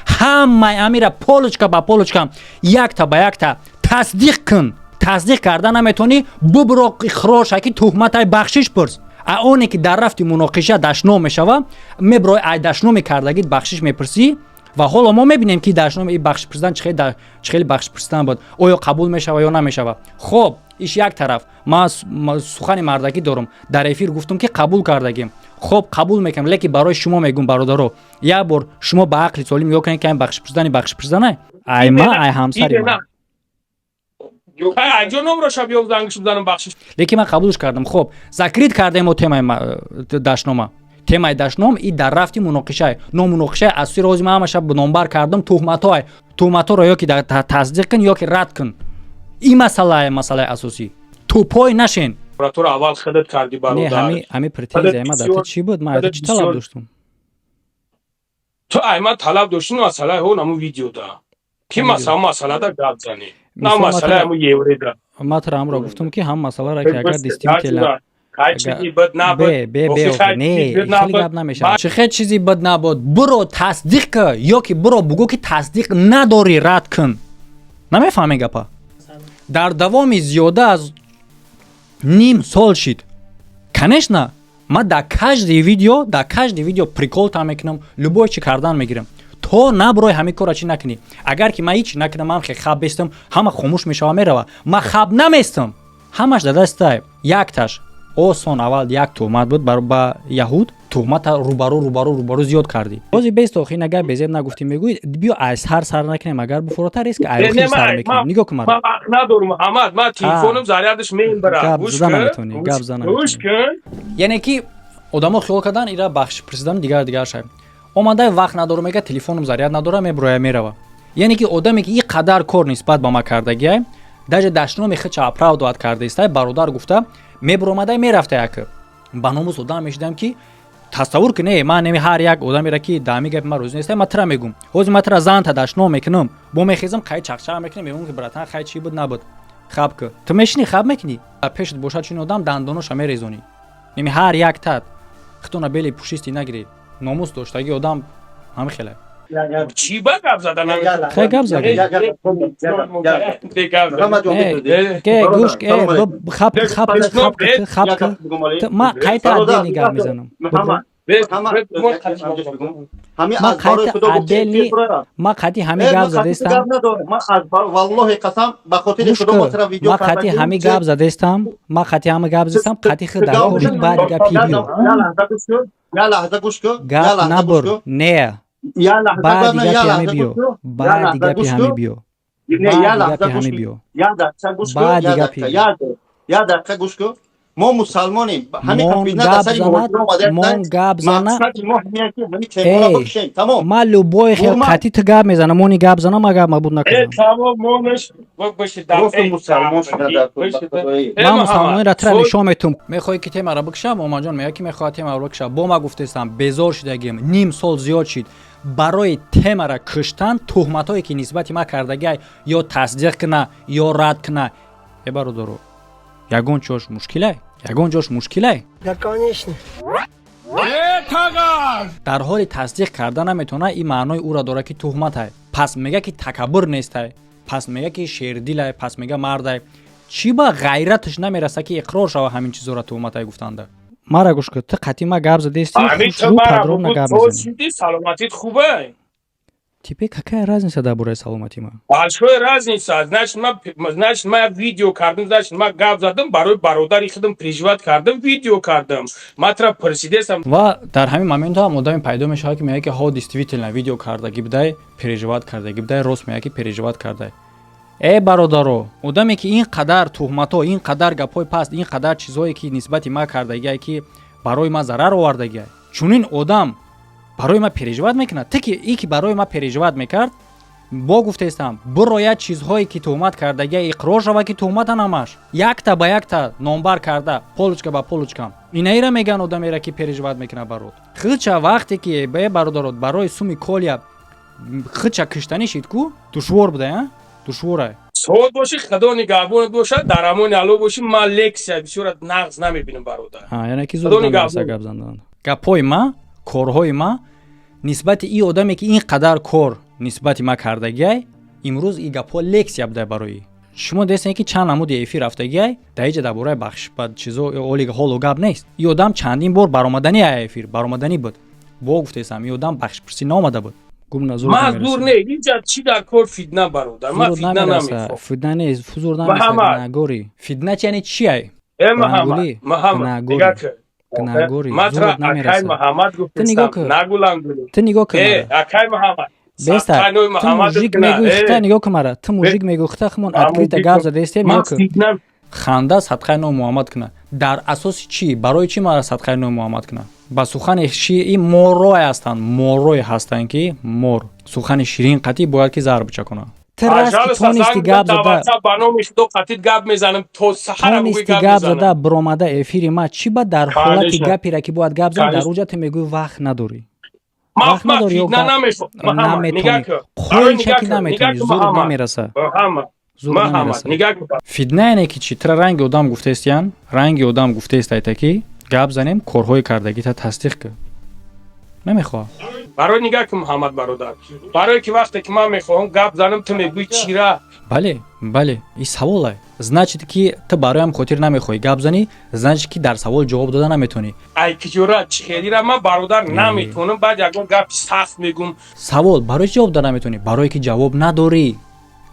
همه امیره پولچکا با پولچکا یک تا با یک تا تصدیق کن تصدیق کردن نمیتونی ببرو اقرار شکی تهمت های بخشش پرس اونی که در رفتی مناقشه دشنام میشوه میبروی ای دشنام کردگی بخشش میپرسی و حالا ما میبینیم که دشنام این بخش پرسیدن چخیلی بخش پرسیدن بود آیا قبول میشوه یا نمیشوه خب ایش یک طرف ما سخن مردکی دارم در افیر گفتم که قبول کردگیم خب قبول میکنم لیکن برای شما میگم برادرو یک بار شما به عقل سالم نگاه کنید که این بخش پرسیدن ای ما ای همسری ما اینجا نمره شبیه زنگش بزنم بخشش لیکن من قبولش کردم خب ذکرید کردیم تمای دشنام این در رفتی مناقشه مناقشه اصلی روزی من همش به نمبر کردم تهمت ها رو یا که تصدیق کن یا که رد کن این مسئله اساسی توپای نشین تو اول خودت کردی برادر نه همین پرتنزی ما در چی بود ما چی طلب داشتم تو ایما طلب داشتین مسئله هو نمو ویدیو دا کی مسئله دا گپ زنی نه مسئله همو یوری دا ما تر امر گفتم که هم مسئله را که اگر دیستیم که چیزی بد نبود نه خیلی گپ نمیشه چه چیزی بد نبود برو تصدیق که یا که برو بگو که تصدیق نداری رد کن نمیفهمی گپا در دوام زیاده از نیم سال شد کنشنا ما در کجد ویدیو پریکول تا میکنم لبوی چی کردن میگیرم تو نبروی همین کارا چی نکنی اگر که من هیچ نکنم من خیلی خواب بستم همه خاموش میشه و میروه من خواب نمیستم همش در دسته یک تاش اوسون اول یک تهمت بود با یهود تهمت روبرو زیاد کردی بازی بیست آخی نگه بزید نگفتی میگوی بیا از هر سر نکنیم اگر بفروتر است که ایخی سر میکنیم نگاه کن من ندارم محمد من تلفنم زریادش میل برم گوش کن یعنی که آدما خیال کردن ایرا بخش پرسیدن دیگر شاید اومده وقت ندارم میگه تلفنم زریاد ندارم میبروه میروه یعنی که آدمی که این قدر کار نسبت با ما کردگی داج دشنام خچ اپراود واد کرده است برادر گفته میبرومده میرفته یک بانوموس آدم میشدم که تصور کنه من نمی هر یک آدمی را که دامی گپ ما روز نیست متر میگم روز متر زان تا دشنام میکنم با میخیزم خای چخچا میکنم میگم که براتن خای چی بود نبود خواب که تو میشنی خواب میکنی پیشت بوشا چون آدم دندونش میریزونی نمی هر یک تات ختونه بلی پوشیستی نگیری ناموس داشتگی آدم هم خیلی چی با گپ زدن خیلی گپ زدن که گوش که خب ما قایت عدل نگاه میزنم ما قاطی همه گپ زده استم والله قسم به خاطر خودم متر ویدیو ما قاطی همه گپ زده استم قاطی خود در کارید بعد گپی بیو یا لحظه گوش کن گپ نبر نه بعد دیگه همه بیو بعد دیگه همه بیو یا لحظه گوش کن یا دقیقه گوش کن یا دقیقه گوش کن ما مسلمانیم همین مون حفیظ نه گاب دستی زند، مهاجر آمده مون هستند. گاب زند. مقصد ما همین که همین تیمورا ای بکشیم تمام ما لوبوی خیلی ما- قطعی تو گاب میزنه مونی گاب زنه ما گاب مبود نکنم tamam olmuş. Bak başı da. گفت مسلمان شده در طول بخدایی. من مسلمانی را تر نشان میتونم میخوای که تیم را بکشم اومان جان میگه که میخواد تیم را بکشم با ما گفتستم بزار شدگیم نیم سال زیاد شد برای تیم را کشتن تهمت هایی که نسبت ما کردگی یا تصدیق کنه یا رد کنه ای برادرو یگون چوش مشکله یگون جاش مشکله Да, конечно. در حال تصدیق کردن نمیتونه این معنای او را داره که تهمت است پس میگه که تکبر نیست پس میگه که شیردل است پس میگه مرد است چی با غیرتش نمیرسه که اقرار شوه همین چیزا را تهمت گفتنده مرا گوش کن تو قطعی ما گاب زده استی Abi رو پدرام tamam. نگاب Bu میزنی şimdi salomatit خوبه. تیپی какая разница да برای سلامتی ما Большой разница. Значит, ما видео کردم. Значит, ما гап زدم. برای برادری خودم переживать کردم. видео کردم. матра пересидесам. و در همین момент هم آدم پیدا میشه که میگه که ها действительно ویدیو کردگی بده переживать کردگی بده راست میگه که переживать کرده ای برادرو آدمی که اینقدر تهمت ها اینقدر گپای پست اینقدر چیزایی که نسبت ما کردگی که برای ما ضرر آوردگی چون این آدم برای ما переживать میکنه تکی ای که برای ما переживать میکرد با گفته استم برای چیزهایی که تهمت کردگی اقرار شوه که تهمت نماش یک تا به یک تا نمبر کرده پولچکا با پولچکام اینایی را میگن آدمی را که переживать میکنه برات خودشا وقتی که به برادرات برای سومی کولیا خودشا کشتنی شید کو دشوار بوده ها دشواره صحبت باشی خدا نگهبانت باشه در امان الله باشی من لکسیا به صورت نقض نمیبینم برادر یعنی که زود نمیرسه گپ زندان گپای ما کارهای ما نسبت این آدمی که اینقدر کار نسبت ما کردگی امروز این گپا لکسیا بوده برای شما دیدین که چند عمود ایفی رفتگی در اینجا درباره بخش بعد چیزا اولیگ هول و گپ نیست این آدم چندین بار برآمدنی ایفیر برآمدنی بود با گفتم این آدم بخش پرسی نامده بود گم نزور مزدور نه اینجا چی در کار فیدنه برادر من فیدنه نمیخوام فیدنه نیست فزور نمیشه نگوری فیدنه یعنی چیه محمد نگاه کن نگوری ماترا اکای محمد گفتم نگولم تو نگاه کن اکای محمد بستر تو موجیک میگوخته نگاه کن مرا تو موجیک میگوخته خمون ادکریت گاز زده استی میگه خنده صدقه نو محمد کنه در اساس چی برای چی ما صدقه نو محمد کنه با سخن این موروی هستن که مور سخن شیرین قطعی باید که ضرب چه کنه ترست تونستی گاب زده برنامه‌اش دو قطعی گاب میزنم تو سحر بگوی گاب زده برآمده افیری ما چی با در حالت گپی را که باید گاب زدن در اوجت میگوی وقت نداری وقت نداری نمیتونی خوی چکی نمیتونی زور نمیرسه فیدنه اینه که چی تر رنگ آدم گفته استیان رنگ آدم گفته است که گپ زنیم کارهای کردگی تا تصدیق که نمیخواه برای نگاه که محمد برادر برای که وقتی که من میخواهم گپ زنم تو میگوی چیرا بله این سواله значит که تو برای هم خاطر نمیخوای گپ زنی значит که در سوال جواب دادن نمیتونی ای که جورا چخیری را من برادر نمیتونم بعد یکم گپ سخت میگم سوال برای جواب دادن نمیتونی برای که جواب نداری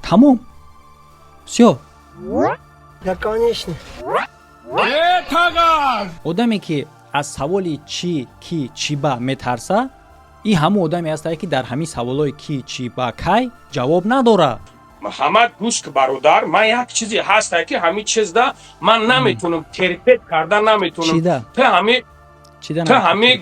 تمام все Да, конечно. آدمی که از سوالی چی کی چی با میترسه این همون آدمی هست که در همین سوالای کی چی با کی جواب نداره محمد گوش که برادر من یک چیزی هست که همین چیز ده من نمیتونم ترپیت کردن نمیتونم تو همین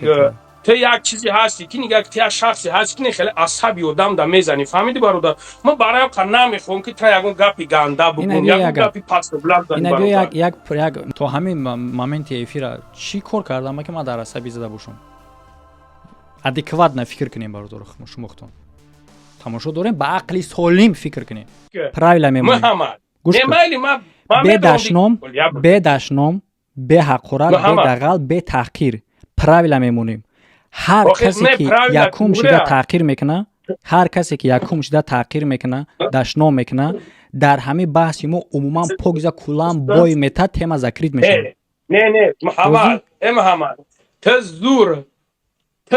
تو یک چیزی هستی که نگاه که شخصی هست که خیلی عصبی آدم ده میزنی فهمیدی برادر من برایم خیلی نمیخوام که تو یکون گپی گنده بگم یکون گپی پس بلند زنی برادر یک تو همین مومنت ایفی چی کار کردم که من در عصبی زده باشم адекватно фикр کنیم برادر شما خودتون تماشا داریم با عقل سالم فکر کنیم правильно میمونیم گوش کن به دشنام به حقارت به دغل به تحقیر правильно میمونیم هر کسی که یکم شده تحقیر میکنه هر کسی که یکم شده تحقیر میکنه دشنام میکنه در همه بحث ما عموما پوگزا کلام بای متا تема закрыт میشه نه محمد تو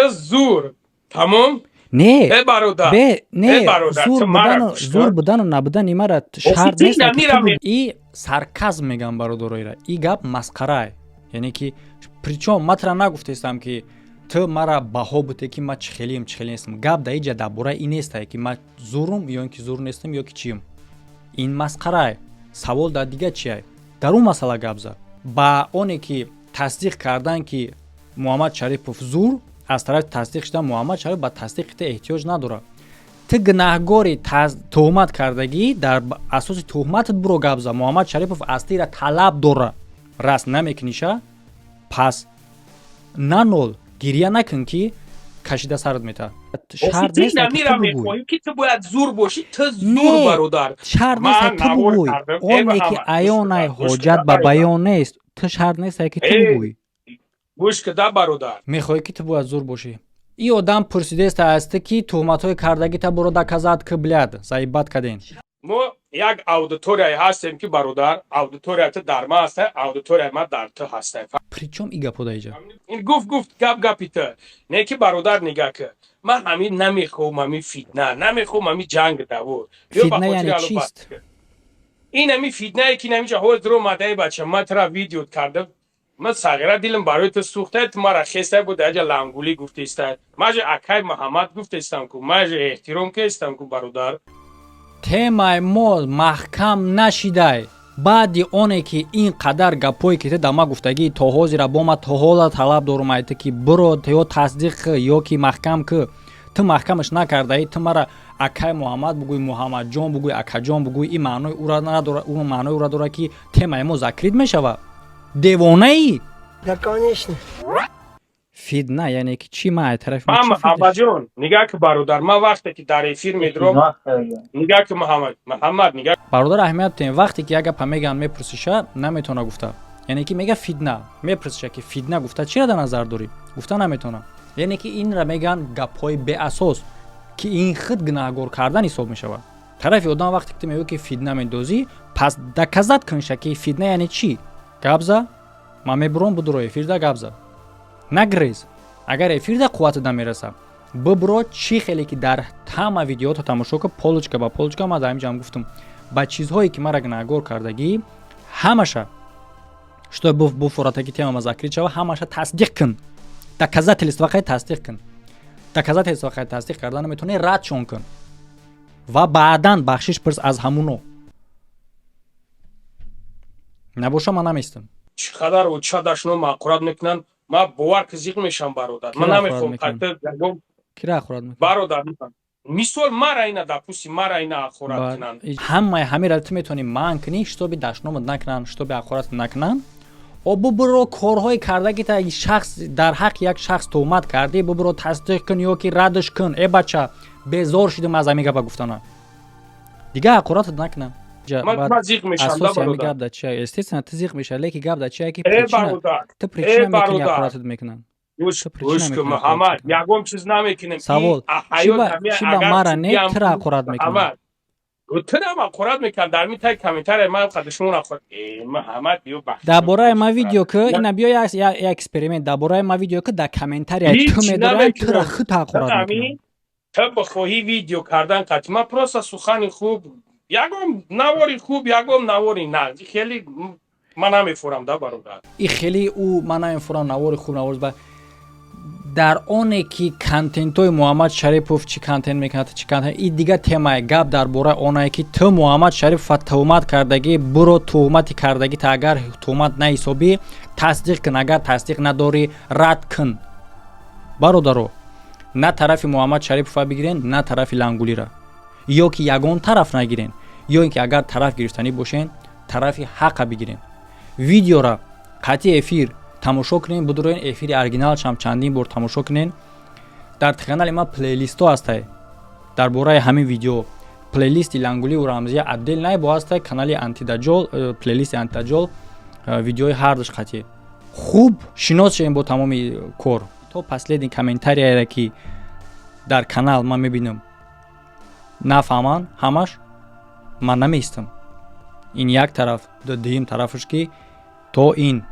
زور تمام نه زور بودن و نبودن این مرا شرط نیست این سارکازم میگم برادرای را این گپ مسخره یعنی که причем مطرح نگفته استم که تو مرا بها بوده که ما چخلیم نیستم گپ در اینجا درباره این نیست که ما زورم یا اینکه زور نیستم یا که چیم این مسخره سوال در دیگه چیه در اون مسئله گپ زد ба оне ки тасдиқ кардан ки муҳаммад шарипов зур аз тарафи тасдиқ шуда муҳаммад шарипов ба тасдиқ та эҳтиёҷ надорад. ту гунаҳгори тӯҳмат кардагӣ дар асоси тӯҳматат буро гап зад. муҳаммад шарипов аз тира талаб дора раст намекуниша, пас нанол гирья накун ки кашида сарат мета. Шарт нест мира мехоҳӣ ки ту бояд зур бошӣ, ту зур не бародар. шарт нест ту бугӯй оне ки аёнай ҳоҷат ба баён нест. ту шарт нест ки ту бугӯй гӯш куда бародар. мехоҳӣ ки ту бояд зур бошӣ. ин одам пурсидеста аст ки тӯҳматҳои кардагита буро доказад ки бляд заибат каден. мо як аудиторияе ҳастем ки бародар, аудитория ту дар ма аст, аудитория ма дар ту ҳаст. Причём ин гапода иҷа? ин гуфт гапи ту. Не ки бародар нигаҳ ки ман ҳамин намехоҳам ҳамин фитна, намехоҳам ҳамин ҷанг давр. Фитна яъне чист? ин ҳамин фитнае ки намиҷа ҳозир омадаи бача ман тура видеот кардам. ман сағира дилам барои ту сӯхта, ту мара хеста буда аҷа лангулӣ гуфтеста. ман же акай Муҳаммад гуфтестам ку, ман же эҳтиром кестам ку бародар. темаи мо маҳкам нашидай. баъди оне ки ин қадар гапое ки ту да ма гуфтагӣ то ҳозира бо ма то ҳола талаб дорум айта ки биро ё тасдиқ ё ки маҳкам ки ту маҳкамаш накардаӣ. ту мара акай Муҳаммад бугӯй, Муҳаммадҷон бугӯй, акаҷон бугӯй. ин маънои ура надорад, ун маънои ура дорад ки темаи мо закрит мешавад. девонаӣ? Да, конечно. фитна яъне ки чӣ? ман тарафи Муҳаммадҷон нигаҳ ки бародар, ман вақте ки дар эфир медурам, нигаҳ ки Муҳаммад нигаҳ. бародар аҳамият тем вақте ки як гапа мегӯянд мепурсиша наметавона гуфта. яъне ки мега фитна, мепурсиша ки фитна гуфта чиро дар назар дорӣ? гуфта наметавона. яъне ки инра мегӯянд гапҳои беасос ки ин худ гунаҳгор кардан ҳисоб мешавад. тарафи одам вақте ки ту мегӯӣ ки фитна медозӣ, пас доказат кунша ки фитна яъне чӣ? гапза ман мебурам будуро эфирда гапза. нагрез. агар эфирда қувватада мераса, бибуро чӣ хеле ки дар ҳама видеото тамошо ку, полочка ба полочка. ман дар ҳамҷам гуфтам ба чизҳое ки мара гунаҳгор кардагӣ ҳамаша что бу фуратаги тема ма закрит шава, ҳамаша тасдиқ кун. доказательства хай тасдиқ кун. доказательства хай тасдиқ карда наметавонӣ, радшон кун ва баъдан бахшиш пурс аз ҳамуно. набоша ман наместам. чӣ қадар чӣ дашно мақурат мекунанд, ман бовар ки зиқ мешам бародар. ман намехоҳам қайта ягон кира ахурат мекунад бародар. мисол мара ина дапуси мара ина ахурат кунанд. ҳамаи ҳамира ту метавонӣ манъ кунӣ, шитоби дашномат накунанд, шитоби ахурат накунанд. бубуро корҳои кардагита шахс дар ҳаққи як шахс тӯҳмат кардӣ, бубуро тасдиқ кун ё ки радш кун. бача безор шудам аз ҳамин гапа гуфтана. дига ақуратат накунанд. ман зиқ мешам да бародар. естественно ту зиқ мешавӣ, леки гап дар чия ки бародар. ту причина мекунӣ ақуратат мекунанд. гӯш ку Муҳаммад, ягон чиз намекунем. савол чӣ ба мара не тура ақурат мекунанд? тунам ақурат мекунам. дар митай комментария ман қадшмон ақурат. Муҳаммад биё бахш. дар бораи ма видео ки ина биё як эксперимент. дар бораи ма видео ки дар комментария ту медорам тура худ ақурат мекунанд. ту бихоҳӣ видео кардан қати ман просто сухани хуб, ягон навори хуб, ягон навори на. хеле ман намефурам да бародар. и хеле ӯ ман намефурам навори хуб, навори ба дар оне ки контентои Муҳаммад Шарипов чӣ контент мекунад, чӣ контент, ин дига темаи гап дар бораи онае ки ту Муҳаммад Шарипов тӯҳмат кардагӣ, буро тӯҳмати кардагита агар тӯҳмат наҳисобӣ тасдиқ кун, агар тасдиқ надорӣ рад кун. бародаро, на тарафи Муҳаммад Шарипова бигирен, на тарафи лангулира, ё ки ягон тараф нагирен, ё ин ки агар тараф гирифтанӣ бошен, тарафи ҳаққа бигирен. видеора қатъи эфир тамошо кунен, будуроен эфири оригиналшам чандин бор тамошо кунен. дар канали ма плейлистҳо ҳастай дар бораи ҳамин видео. плейлисти Лангулию Рамзия отдельно бо ҳастай, канали Антидаҷол, плейлисти Антидаҷол, видеои ҳардуш қатъи хуб шинос шавем бо тамоми кор. то последни комментарияере ки дар канал ман мебинам нафаҳманд ҳамаш, ман намеистам. ин як тараф. дуюм тарафаш ки то ин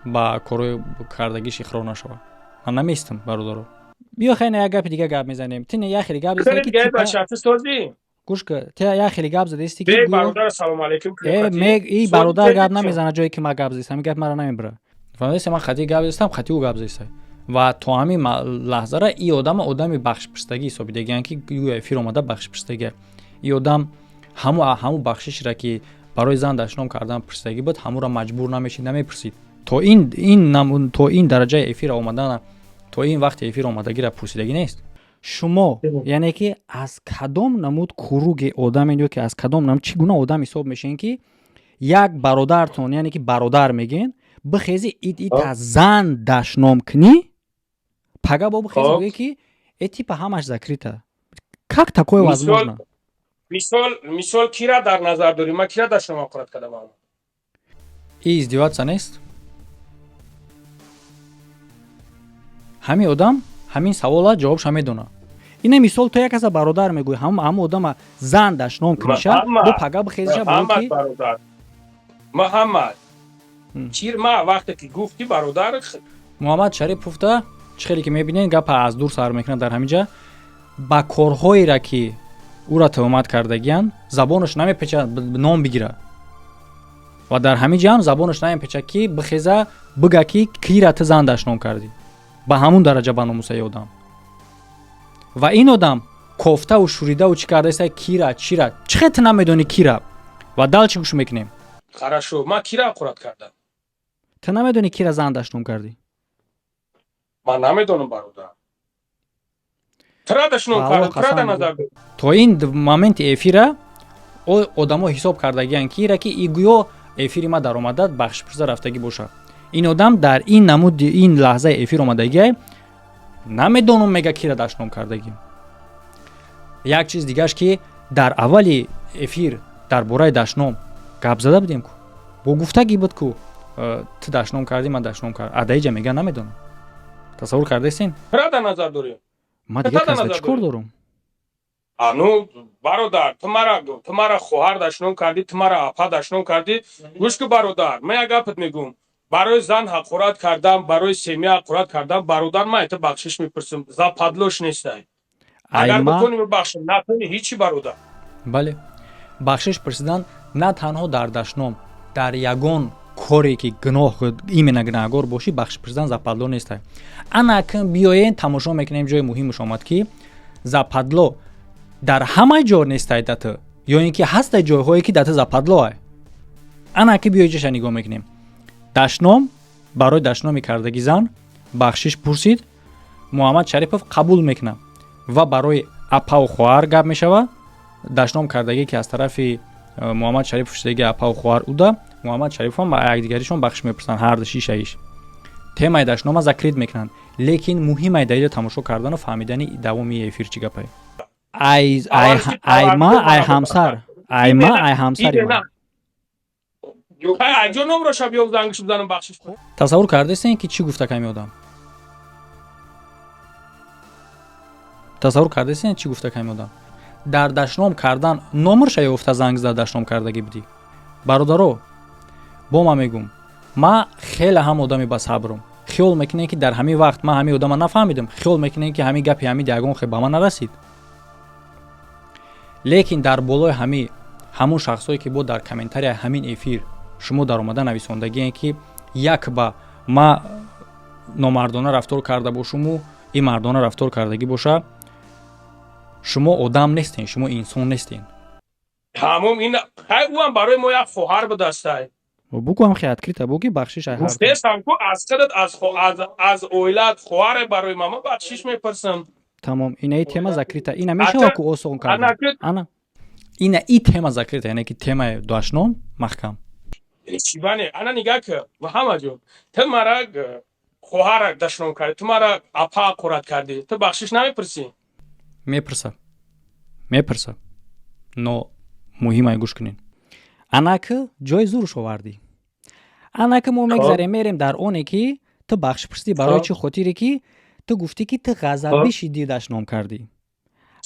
ба корои кардагиш иқрор нашавад. ман намеистам бародаро. биё хайна як гапи дига гап мезанем. тине як хеле гап зада ки гӯшка те як хеле гап задасти ки бародар салом алейкум. и бародар гап намезана ҷое ки ман гап задастам. гап мара намебара. фаҳмидаси ман хати гап задастам, хати ӯ гап задастам. ва то ҳамин лаҳзара и одами бахшпурстагӣ ҳисобидагиан ки гӯё эфир омада бахшпурстагӣ. и одам ҳаму бахшишра ки барои зан дашном кардан пурсидагӣ буд, ҳамуро маҷбур намепурсид. То ин дараҷаи эфир омадан, то ин вақти эфир омадагиро пурсидагӣ нест. шумо яъне ки аз кадом намуд куруги одаме ё ки аз кадом намуд чӣ гуна одам ҳисоб мешавед ки як бародартон яъне ки бародар мегӯен бихези ита зан дашном кунӣ, пага бо бихези гӯе ки типа ҳамаш закрита. Как такое возможно? мисол кира дар назар дорем? Ман кира дашном қурат кардам. И издеваться нест? ҳамин одам ҳамин савола ҷавобша медона. Ина мисол то як каса бародар мегӯй ҳам одама зан дашном куниша бо пага бихезиша Муҳаммад бародар. Муҳаммад. Чир ма вақте ки гуфти бародар Муҳаммад Шариповда чӣ хеле ки мебинед гапа аз дур сар мекунад дар ҳаминҷа ба корҳоеро ки ӯро тӯҳмат кардагиян забонаш намепечад ном бигира. Ва дар ҳаминҷа ҳам забонаш намепечад ки бихеза бига ки кира ту зан дашном кардӣ. Ба ҳамун дараҷа ба номусаи одам. Ва ин одам кофтаву шуридаву чӣ кардааста кира чира чӣ хел ту намедонӣ кира ва дал чӣ гӯш мекунем? Хорошо, ман кира қурат кардам. Ту намедонӣ кира зан дашном кардӣ? Ман намедонам бародар. Тра дашном кардам, тра дар назар дорем. То ин моменти эфира одамо ҳисоб кардагиян кира ки и гӯё эфири ма дар омада бахшипурса рафтагӣ боша. Ин одам дар ин намуди ин лаҳзаи эфир омадагӣ намедонам мега кира дашном кардагӣ. Як чиз дигарш ки дар аввали эфир дар бораи дашном гап зада будем ку. Бо гуфтагӣ буд ку ту дашном кардӣ, ман дашном кардам. Адаиҷа мега намедонам. Тасаввур кардесин? Тра дар назар дорем. Ма дигар каса чӣ кор дорам? Ну бародар, ту мара хоҳар дашном кардӣ, ту мара апа дашном кардӣ. Гӯш ки бародар, ман як гапат мегӯм. Барои зан ҳақорат кардам, барои семия ҳақорат кардам, бародар ман ето бахшиш мепурсам. Западлош нестай. Агар битонӣ мебахшам, натонӣ ҳичи бародар. Бале. Бахшиш пурсидан на танҳо дар дашном, дар ягон коре ки гуноҳ имена гунаҳгор бошӣ бахшиш пурсидан западло нестай. Ана кун биёен тамошо мекунем ҷои муҳимаш омад ки западло дар ҳама ҷо нестай дату ё ин ки ҳастай ҷойҳое ки дату западлоай. Ана ки биёи ҷоша нигоҳ мекунем. Дашном барои дашноми кардаги зан бахшиш пурсид, Муҳаммад Шарипов қабул мекунад ва барои апаву хоҳар гап мешава. Дашном кардагӣ ки аз тарафи Муҳаммад Шарипов шудагӣ апаву хоҳар уда, Муҳаммад Шарипов ҳам ба якдигаришон бахшиш мепурсанд ҳар ду шишаиш. Темаи дашнома закрит мекунанд, лекин муҳимаи дариҷа тамошо кардану фаҳмидани давоми эфир чӣ гапае. Айма ай ҳамсар. Айма ай ҳамсари ман. Анҷо номро шаб ёв зангиш бизанам бахшиш. Тасаввур кардесен ки чӣ гуфта ками одам? Тасаввур кардесен чӣ гуфта ками одам? Дар дашном кардан номрша ёфта занг зад дашном кардагӣ будӣ. Бародаро, бо ман мегӯм, ма хеле ҳам одами басабрам. Хиёл мекунем ки дар ҳамин вақт ман ҳамин одама нафаҳмидам. Хиёл мекунем ки ҳамин гапи ҳамин ягон хел ба ман нарасид. Лекин дар болои ҳамун шахсое ки бо дар комментарияи ҳамин эфир шумо дар омада нависондагием ки як ба ма номардона рафтор карда бошуму ин мардона рафтор кардагӣ боша, шумо одам нестен, шумо инсон нестен. Тамом ин хай ӯам барои мо як хоҳар будастай. Бугӯам хе открита буги бахшиш ай ҳар. Гуфтестам ку аз қадат аз оилат хоҳаре барои мама бахшиш мепурсам. Тамом, инаи тема закрита. Ина мешава ку осон карда. Ана. Ина и тема закрита, яъне ки темаи дашном маҳкам. Чиване, ана нигаҳ ки Муҳаммад ҷон, ту мара хоҳар дашном кардӣ, ту мара апа ҳақорат кардӣ. Ту бахшиш намепурсӣ? Мепурса. Но муҳимае гӯш кунед. Ана ки ҷои зурш овардӣ. Ана ки мо мегзарем мерем дар оне ки ту бахшиш пурсидӣ барои чӣ хотире ки ту гуфтӣ ки ту ғазабӣ шиддӣ дашном кардӣ.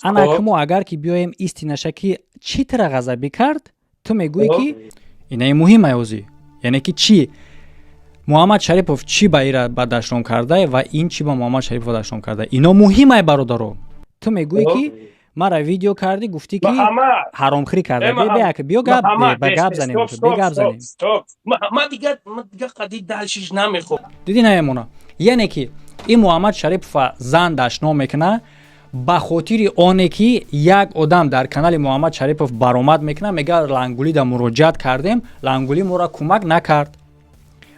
Ана ки мо агар ки биёем истинаша ки чӣ тура ғазабӣ кард, ту мегӯӣ ки инаи муҳимае озӣ. Яъне ки чӣ Муҳаммад Шарипов чӣ ба ира ба дашном кардае ва ин чӣ ба Муҳаммад Шарипов дашном кардае. Ино муҳимае бародаро. Ту мегӯӣ ки мара видео кардӣ, гуфтӣ ки ҳаромхӯрӣ карда. Биё гап занем. Ман дигар қадӣ далшиш намехоҳам. Дидӣ намемона. Яъне ки ин Муҳаммад Шарипова зан дашном мекуна, ба хотири оне ки як одам дар канали Муҳаммад Шарипов баромад мекунад, мега Лангули да муроҷиат кардем, Лангули моро кӯмак накард.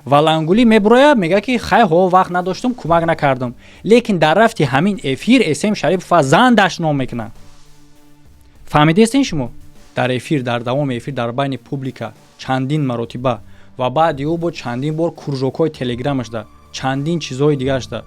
ва Лангули мебурояд мега ки хай ҳо вақт надоштум, кӯмак накардам. Лекин дар рафти ҳамин эфир SM Шарипова зан дашном мекунад. фаҳмидестин шумо? дар эфир, дар давоми эфир, дар байни публика чандин маротиба ва баъди ӯ бо чандин бор кружокҳои телеграмаш да, чандин чизҳои дигараш да,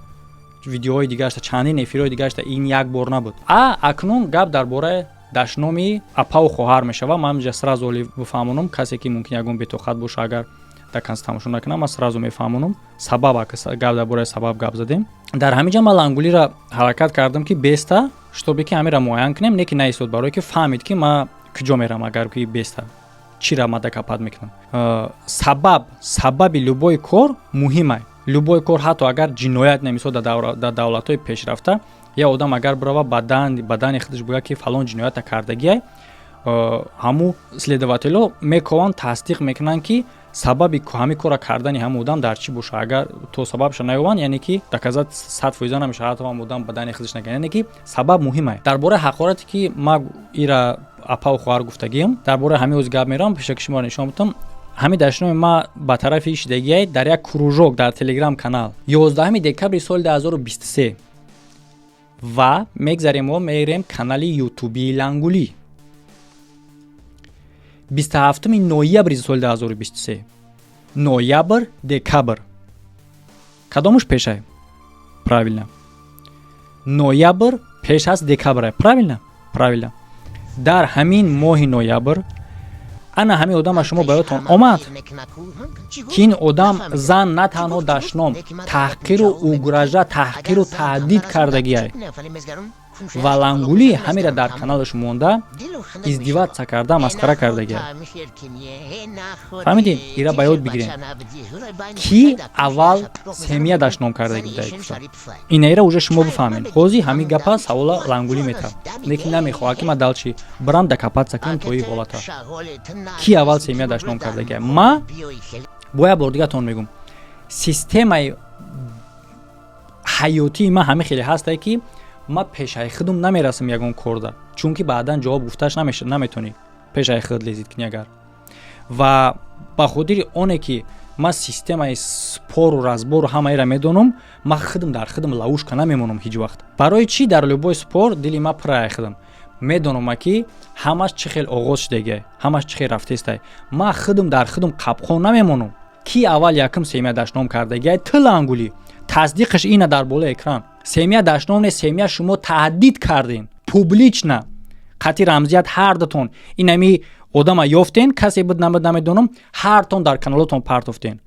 видеоҳои дигараш да, чандин эфирҳои дигараш да, ин як бор набуд. Акнун гап дар бораи дашноми апаву хоҳар мешавад. Ман ҷа сразу бифаҳмонам, касе ки мумкин ягон бетоқат боша, агар даканс тамошо накунам, ман сразу мефаҳмонам. Сабаб гап дар бораи сабаб гап задем. Дар ҳамин ҷа ман Лангулиро ҳаракат кардам ки беста, штобе ки ҳамира муайян кунем, не ки наистод барое ки фаҳмид ки ман куҷо мерам, агар ки беста чира ма дакапат мекунам. Сабаби любой кор муҳимай. Любой кор ҳатто агар ҷиноят намисол дар давлатҳои пешрафта, я одам агар бирова бадани худаш бигӯяд ки фалон ҷиноята кардагиай, ҳамун следователҳо мекованд тасдиқ мекунанд ки сабаби ҳамин кора кардани ҳамун одам дар чӣ боша. Агар то сабабша наёванд, яъне ки доказат 100% намеша ҳатто ҳамун одам бадани худаш нагирад, яъне ки сабаб муҳимай. дар бораи ҳақорате ки ма ира апаву хоҳар гуфтагиям, дар бораи ҳамин ӯз гап мерам, пеша ки шумо нишон будам. ҳамин дашноми ма ба тарафи шидагиай дар як кружок дар телеграм канал 11 декабри соли 2023 ва мегзарем ва мерем канали ютуби Лангули 27 ноябри соли 2023. Ноябр, декабр. Кадомуш пешай? Правильно. Ноябр пеш аст декабр. Правильно? Правильно. Дар ҳамин моҳи ноябр ана ҳамин одам аз шумо ба ёдтон омад ки ин одам зан на танҳо дашном таҳқиру угража, таҳқиру таҳдид кардагиай. ва Лангули ҳамира дар каналаш монда издиватса карда, масхара кардагиай. фаҳмидин? Ира ба ёд бигирем ки аввал семия дашном кардаги будай гуфта. Инаира уже шумо бифаҳмед. ҳозир ҳамин гапа савола Лангули метав. Лекин намехоҳад ки ма далчи бирам дакапатса кунам то ин ҳолата. Ки аввал семия дашном кардагиай. Ма бо як бор дигатон мегум. Системаи ҳаётии ма ҳамин хеле ҳастай ки ма пешаи худам намерасам ягон корда, чунки баъдан ҷавоб гуфташ наметонӣ пешаи худ лезид кунӣ агар. Ва ба хотири оне ки ма системаи спору разбору ҳамаира медонам, ма худам дар худам лавушка намемонам ҳеҷ вақт. Барои чӣ дар любой спор дили ма пурраи худам медонам ки ҳамаш чӣ хел оғоз шудагиай, ҳамаш чӣ хел рафтестай. ма худам дар худам қабхон намемонам ки аввал якум семия дашном кардагиай ту Лангули. Таздиқаш ина дар болаи экран. Семия дашном не, семия шумо таҳдид кардин публично. қатъи рамзият ҳардатон инами одама ёфтен, касе буд намедонам, ҳартон дар каналотон партофтен.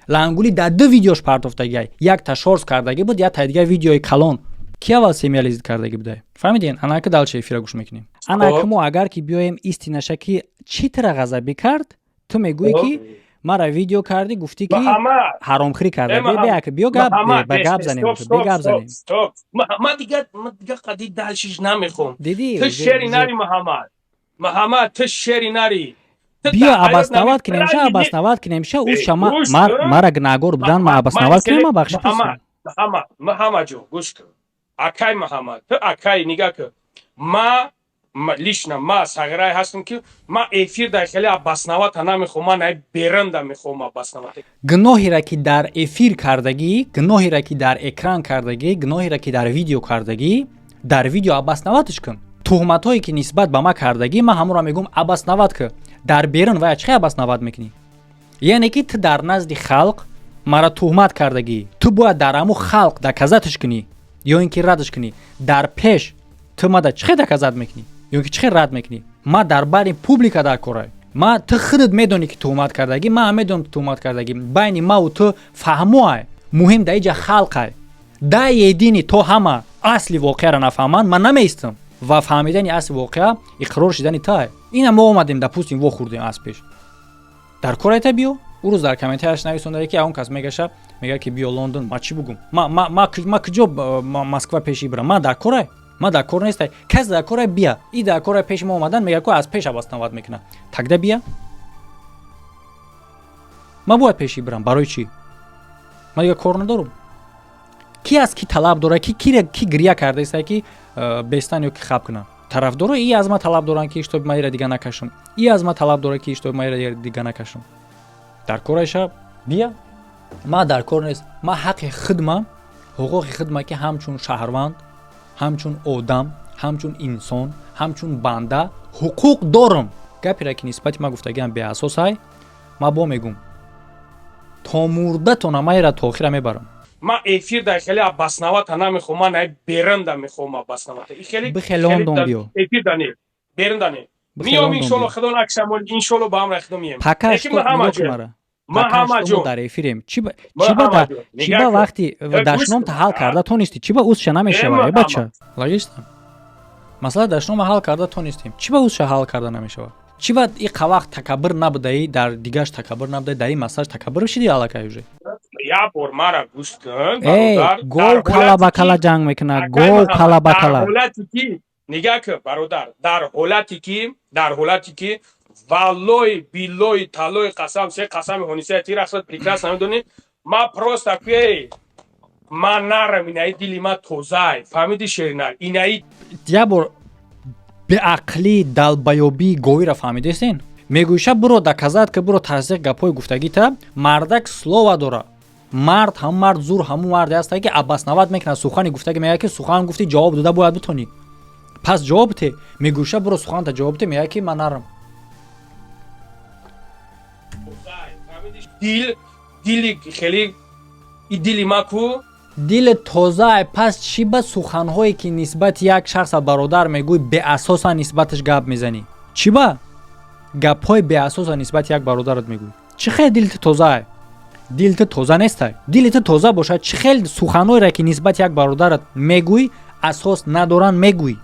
Лангули дар ду видеош партофтагиай, якта шорс кардаги буд, якта дигар видеои калон. Ки аввал семия лезид кардаги будай? Фаҳмидин? Анака далча эфира гӯш мекунем. Анака мо агар ки биёем истинаша ки чӣ тара ғазабӣ кард, ту мегӯӣ ки мара видео кардӣ, гуфтӣ ки ҳаромхӯрӣ карда. Биё гап занем. Ман дигар қадӣ далшиш намехом. Ту шери нари Муҳаммад, ту шери нари. Биё абаснават кинемша уш шама мара гунahгор будан, ма абаснават кинем, ма бахши кисам. Муҳаммад ҷон гӯш кун. Акай Муҳаммад, ту акай нигаҳ кун. Лично ма сағирай ҳастам ки ма эфир дар хеле абаснавата намехом, ман ай беранда мехом абаснавата. Гуноҳеро ки дар эфир кардагӣ, гуноҳеро ки дар экран кардагӣ, гуноҳеро ки дар видео кардагӣ, дар видео абаснаватш кун. Туҳматҳое ки нисбат ба ма кардагӣ, ма ҳамонро мегӯм абаснават кун. Дар берун вая чӣ абаснават мекунӣ? Яъне ки ту дар назди халқ мара туҳмат кардагӣ. Ту бояд дар ҳамун халқ доказатш кунӣ ё ин ки радш кунӣ. Дар пеш ту мада чӣ доказат мекунӣ? ё ки чӣ рад мекунӣ? Ма дар байни публика дар корай. Ма ту худат медонӣ ки туҳмат кардагӣ, ма ҳам медонам туҳмат кардагӣ. Байни ма ва ту фаҳмоай. Муҳим дар инҷа халқай. Дай едини то ҳама асли воқеаро нафаҳманд, ман намеистам. Ва фаҳмидани асли воқеа иқрор шидани тай. Ина мо омадем допустим во хӯрдем аз пеш. Дар корайта биё. ӯ рӯз дар комментарияш нависондаде ки ягон кас мегаша, мега ки биё Лондон, ма чӣ бугум? Ма куҷо Москва пеши бирам? Ма дар корай? Ма дар кор нестай. Кас дар корай бия. И дар корай пеши мо омадан мега ки аз пеш абаснават мекунад. Такда бия. Ма бояд пеши бирам. Барои чӣ? Ма дига кор надорам. Ки аз ки талаб дора, ки гирия кардаистад ки бестан ё ки хаб кунанд. Тарафдоро и аз ма талаб доранд ки иштоби маира дига накашам. И аз ма талаб дорад ки иштоби маира дига накашам. Дар кораша бия. Ма дар кор нест. Ма ҳаққи хидма, ҳуқуқи хидма ки ҳамчун шаҳрванд, ҳамчун одам, ҳамчун инсон, ҳамчун банда ҳуқуқ дорам. Гапира ки нисбати ма гуфтагиам беасос ай, ма бо мегум. То мурдатона майра то охира мебарам. ма эфир дар хели абаснавата намехомам, ай беранда мехомам абаснавата. И хели Лондон биё. Эфир дане. Беранда не. Миём иншалло худо накшамон иншалло ба ҳам рахидо мием. Пакаш то мара. ма ҳама ҷон дар эфирем. Чиба вақти дашном ҳал карда то нисти. Чиба усша намешава, бача. Логично. Масъала дашном ҳал карда то нистим. Чиба усша ҳал карда намешава? Чиба и қавақт такаббур набудаи, дар дигаш такаббур набудаи, дар ин масъалаш такаббур шиди аллакай уже. Я бор мара гӯш кун. Гол калабакала ҷанг мекунад. Гол калабакала. Нигоҳ кун бародар, дар ҳолате ки валлои биллои талои қасам се қасами ҳонисия ти расад прекрасно медонӣ. Ма просто ки ма нарам инаи дили ма тоза, фаҳмиди шеринак. Инаи я бор беақлӣ далбаёбии говира фаҳмидестен? Мегӯяша буро доказад ки буро тасдиқ гапҳои гуфтагита мардак слова дора. Мард ҳам мард зур ҳамун марде ҳастай ки абаснават мекунад сухани гуфтаги мегӯяд ки сухан гуфти ҷавоб дода бояд битонӣ. Пас ҷавоб те мегӯяша буро суханта ҷавоб те мегӯяд ки ман нарам. дили хеле и дили ма ку дили тоза. Пас чӣ ба суханҳое ки нисбати як шахса бародар мегӯй беасоса нисбаташ гап мезанӣ? Чӣ ба гапҳои беасоса нисбати як бародарат мегӯй? Чӣ хел дилти тоза? Дилти тоза нестай. Дилти тоза бошад чӣ хел суханҳоеро ки нисбати як бародарат мегӯй асос надоранд мегӯй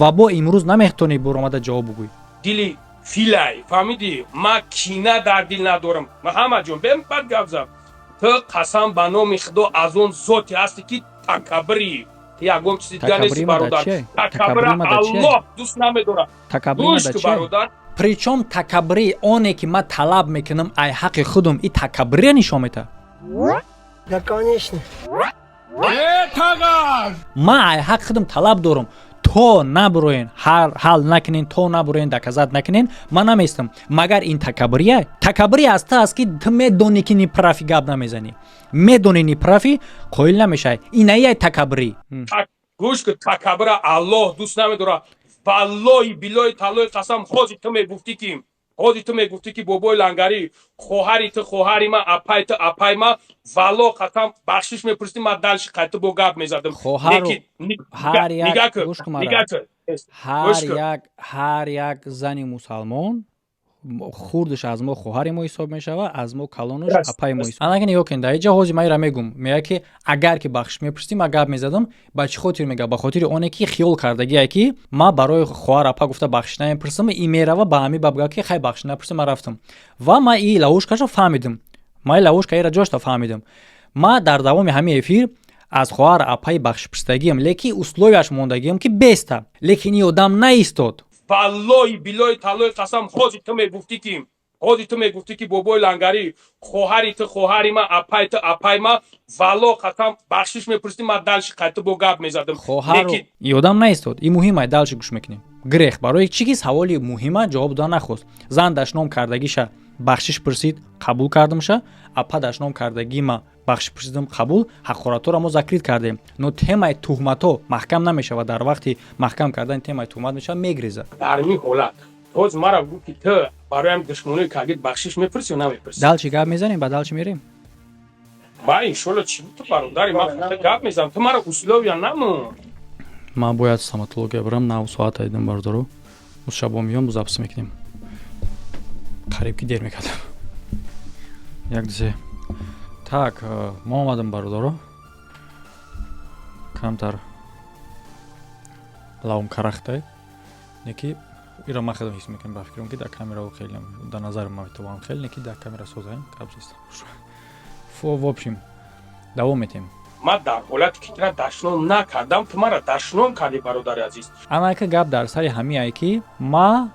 ва бо имрӯз наметавонӣ боромада ҷавоб бигӯй. дили филай, фаҳмидӣ? Ма кина дар дил надорам. Ма ҳама ҷон бем бад гап зад. Ту қасам ба номи худо аз он зоте ҳасти ки такаббурӣ. Ягон чизи дига нести бародар. Такаббура Аллоҳ дӯст намедорад. Гӯш ки бародар. Причем такаббури оне ки ма талаб мекунам ай ҳаққи худам и такаббурия нишон мета. Да, конечно. Ма ай ҳаққи худам талаб дорам. То набуроен ҳал накунен, то набуроен доказат накунен, ман наместам. Магар ин такаббурия? Такаббури аз ту аст ки ту медонӣ ки ниправи гап намезанӣ. Медонӣ ниправи, қоил намешавӣ. Инаи ай такаббурӣ. Гӯш ки такаббура Аллоҳ дӯст намедорад. Валлои биллои талои қасам ҳозир ту мегуфтӣ ки бобои лангарӣ хоҳари ту хоҳари ма, апай ту апай ма, валло қасам бахшиш мепурсидӣ, ма далши қайта бо гап мезадам. ҳар як зани мусалмон хурдаш аз мо хоҳари мо ҳисоб мешава, аз мо калонаш апаи мо ҳисоб. Анаки нигоҳ кун, дар инҷа ҳозир маира мегум, мега ки агар ки бахшиш мепурсидӣ, ма гап мезадам, ба чӣ хотир мега? Ба хотири оне ки хиёл кардагие ки ма барои хоҳар апа гуфта бахшиш намепурсам, ин мерава ба ҳамин баб гап ки хай бахшиш напурсам, ма рафтам. Ва ма и лавошкаша фаҳмидам. Ма и лавошка ира ҷошта фаҳмидам. Ма дар давоми ҳамин эфир аз хоҳар апаи бахшиш пурсидагиам, леки условияш мондагиам ки беста. Лекин ин одам наистод. Валлои биллои талои қасам ҳозир ту мегуфтӣ ки бобои лангарӣ хоҳари ту хоҳари ма, апай ту апай ма, валло қасам бахшиш мепурсидӣ, ма далши қайта бо гап мезадам. Хоҳару ин одам наистод. Ин муҳима, далши гӯш мекунем. Грех барои чӣ ки саволи муҳима ҷавоб дода нахост. Зан дашном кардагиша бахшиш пурсид, қабул кардамша, апа дашном кардагима бахшиш пурсидам, қабул, ҳақоратҳоро мо закрит кардем. Но темаи туҳматҳо маҳкам намешавад. Дар вақти маҳкам кардани темаи туҳмат мешавад, мегрезад. Дар ин ҳолат ҳозир мара гӯ ки ту бароям душмонӣ кардид бахшиш мепурсӣ ё намепурсӣ? Далчи гап мезанем, ба далчи мерем. Ба иншолло чӣ ту бародари ма гап мезанам, ту мара условия намон. Ман бояд стоматология барам, нав соат айдам бародару. Уз шабо миём, запис мекунем. Қариб ки дер мекардам. Як дизе. Так, ма омадам бародару. Камтар лавм карахтай. Неки ира ма худам ҳис мекунам, ба фикрам ки дар камерао хеле дар назари ма метавонам хеле, неки дар камера созаем, қабзист. В общем, давом метем. Ма дар ҳолате ки тира дашном накардам, ту мара дашном кардӣ бародари азиз. Анака гап дар сари ҳамин ай ки ма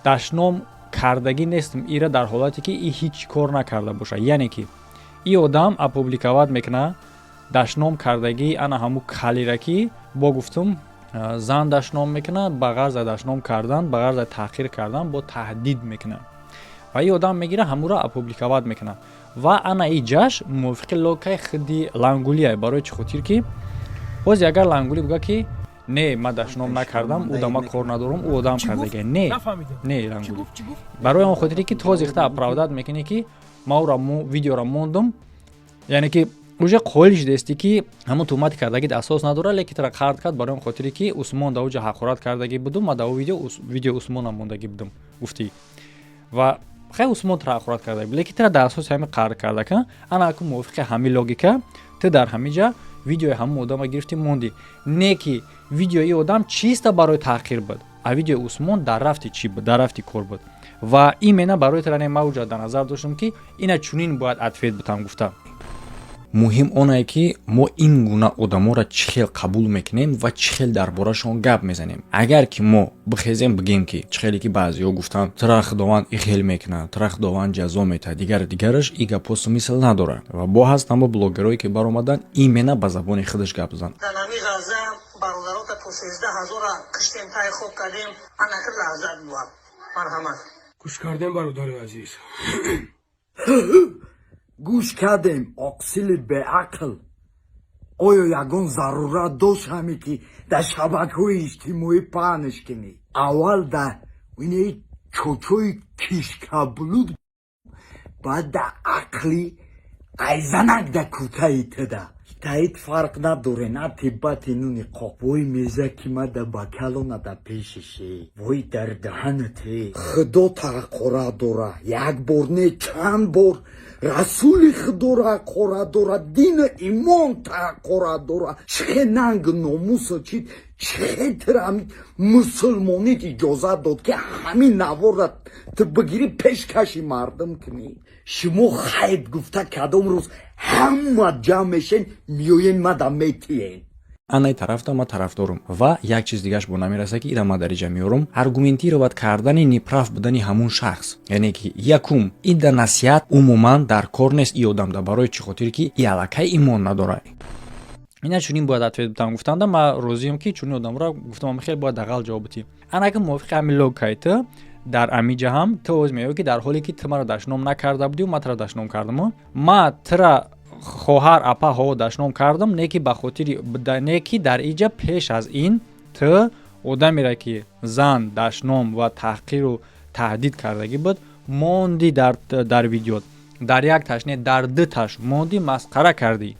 дашном кардагӣ нестам, ира дар ҳолате ки и ҳеҷ кор накарда боша. Яъне ки и одам апубликоват мекуна дашном кардагӣ ана ҳамун калира ки бо гуфтум зан дашном мекунад ба ғарзи дашном кардан ба ғарзи таҳқир кардан бо таҳдид мекунад ва ин одам мегира ҳамура опубликоват мекунад ва ана и ҷаш мувофиқи локаи худи лангулия барои чӣ хотир ки бози агар лангули бига ки не ман дашном накардам ӯ дама кор надорам ӯ одам кардаги не лангули барои он хотире ки то зихта оправдат мекунӣ ки ман ӯра видеора мондум яъне ки уже қоил шудести ки ҳамун тӯҳмати кардагит асос надорад леки тара қард кард барои он хотире ки усмон да уҷа ҳақорат кардаги будум ва да ӯ видео усмонам мондаги будум гуфтӣ ва хай усмон тара ҳақорат кардаги буд леки тара дар асоси ҳамин қард кардака ана ку мувофиқи ҳамин логика ту дар ҳамин ҷа видеои ҳамун одама гирифтӣ монди не ки видеои одам чиста барои таҳқир буд а видеои усмон дар рафти чӣ буд дар рафти кор буд ва имена барои тара не ман уҷа дар назар доштам ки ина чунин бояд ответ бутам гуфта муҳим онае ки мо ин гуна одаморо чӣ хел қабул мекунем ва чӣ хел дар борашон гап мезанем агар ки мо бихезем бигем ки чӣ хеле ки баъзеҳо гуфтанд тара худованд ихел мекунад тара худованд ҷазо метаҳад дигараш и гапҳо смисл надорад ва бо ҳаст ҳама блогерое ки баромадан имена ба забони худаш гап зан در همی غزه برادرات تا 13,000 کشتیم تای خوب کردیم انا که لحظت بود مرحمت گوش کردم برادر عزیز گوش کردیم اقسیل به عقل آیا یگان ضرورت داشت همی که در شبکه‌های اجتماعی پهنش کنی اول در اینه چوچوی کشکبلود بعد در عقلی айзанак да кутаитада таит фарқ надоре на тиббати нуни қоқ вой мезаки мада бакалона да пешише вой дар даҳанате худо тақора дора як бор не чанд бор расули худора қора дора дина имон тақора дора чихе нанг номуса чит чихе тирам мусулмонит иҷозат дод ки ҳамин навора ту бигири пешкаши мардум кунӣ шумо хайд гуфта кадом рӯз ҳама ҷамъ мешен миёен мада метиен анай тарафта ма тарафдорум ва як чиз дигаш бо намераста ки ира ма дар иҷа меёрум аргументировать кардани неправ будани ҳамун шахс яъне ки якум ин да насиҳат умуман дар кор нест и одам да барои чӣ хотир ки и аллакай имон надорад ина чунин бояд ответ бутам гуфтанда ман розиам ки чунин одамро гуфтам хеле бояд дағал ҷавоб бутӣ ана ки мувофиқи ҳамин логикаи ту дар амиҷа ҳам ту оз меёӣ ки дар ҳоле ки ту маро дашном накарда будӣ ма тара дашном кардаму ма тра хоҳар апа ҳо дашном кардам не ки ба хотири не ки дар иҷа пеш аз ин ту одамеро ки зан дашном ва таҳқиру таҳдид кардагӣ буд монди дар видеот дар якташ не дар дуташ монди масхара кардӣ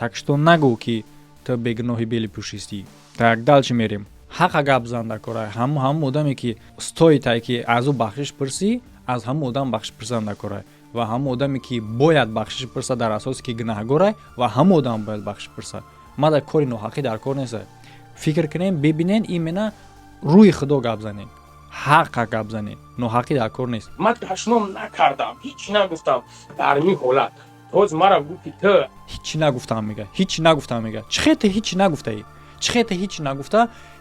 так што нагӯ ки ту бегуноҳи бели пӯшистӣ так далчи мерем ҳақа гап зан дар кора ҳамун одаме ки стоитай ки аз ӯ бахшиш пурсӣ аз ҳамун одам бахшиш пурсан дар кора ва ҳамун одаме ки бояд бахшиш пурса дар асосе ки гунаҳгорай ва ҳамун одам бояд бахшиш пурса ма дар кори ноҳақӣ дар кор неста фикр кунем бибинен имена рӯи худо гап занем ҳақа гап занем ноҳақӣ дар кор нест ман дашном накардам ҳеч нагуфтам дар ин ҳолат боз мара гуфти ту ҳичи нагуфтам мега ҳичи нагуфтам мега чихета ҳичи нагуфтаӣ чихета ҳичи нагуфта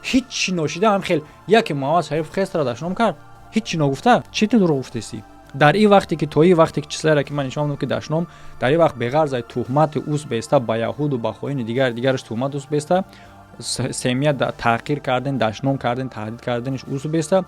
ҳичи ношида ҳамхел яке муҳаммад шариф хестра дашном кард ҳичи нагуфта чӣ ту дурӯғ гуфтаистӣ дар ин вақте ки то ин вақте ки числаеро ки ман нишон додам ки дашном дар ин вақт беғарзаи тӯҳмати уст беста ба яҳуду ба хоини дигараш тӯҳмат уст беста семия таҳқир карден дашном карден таҳдид карданиш уст беста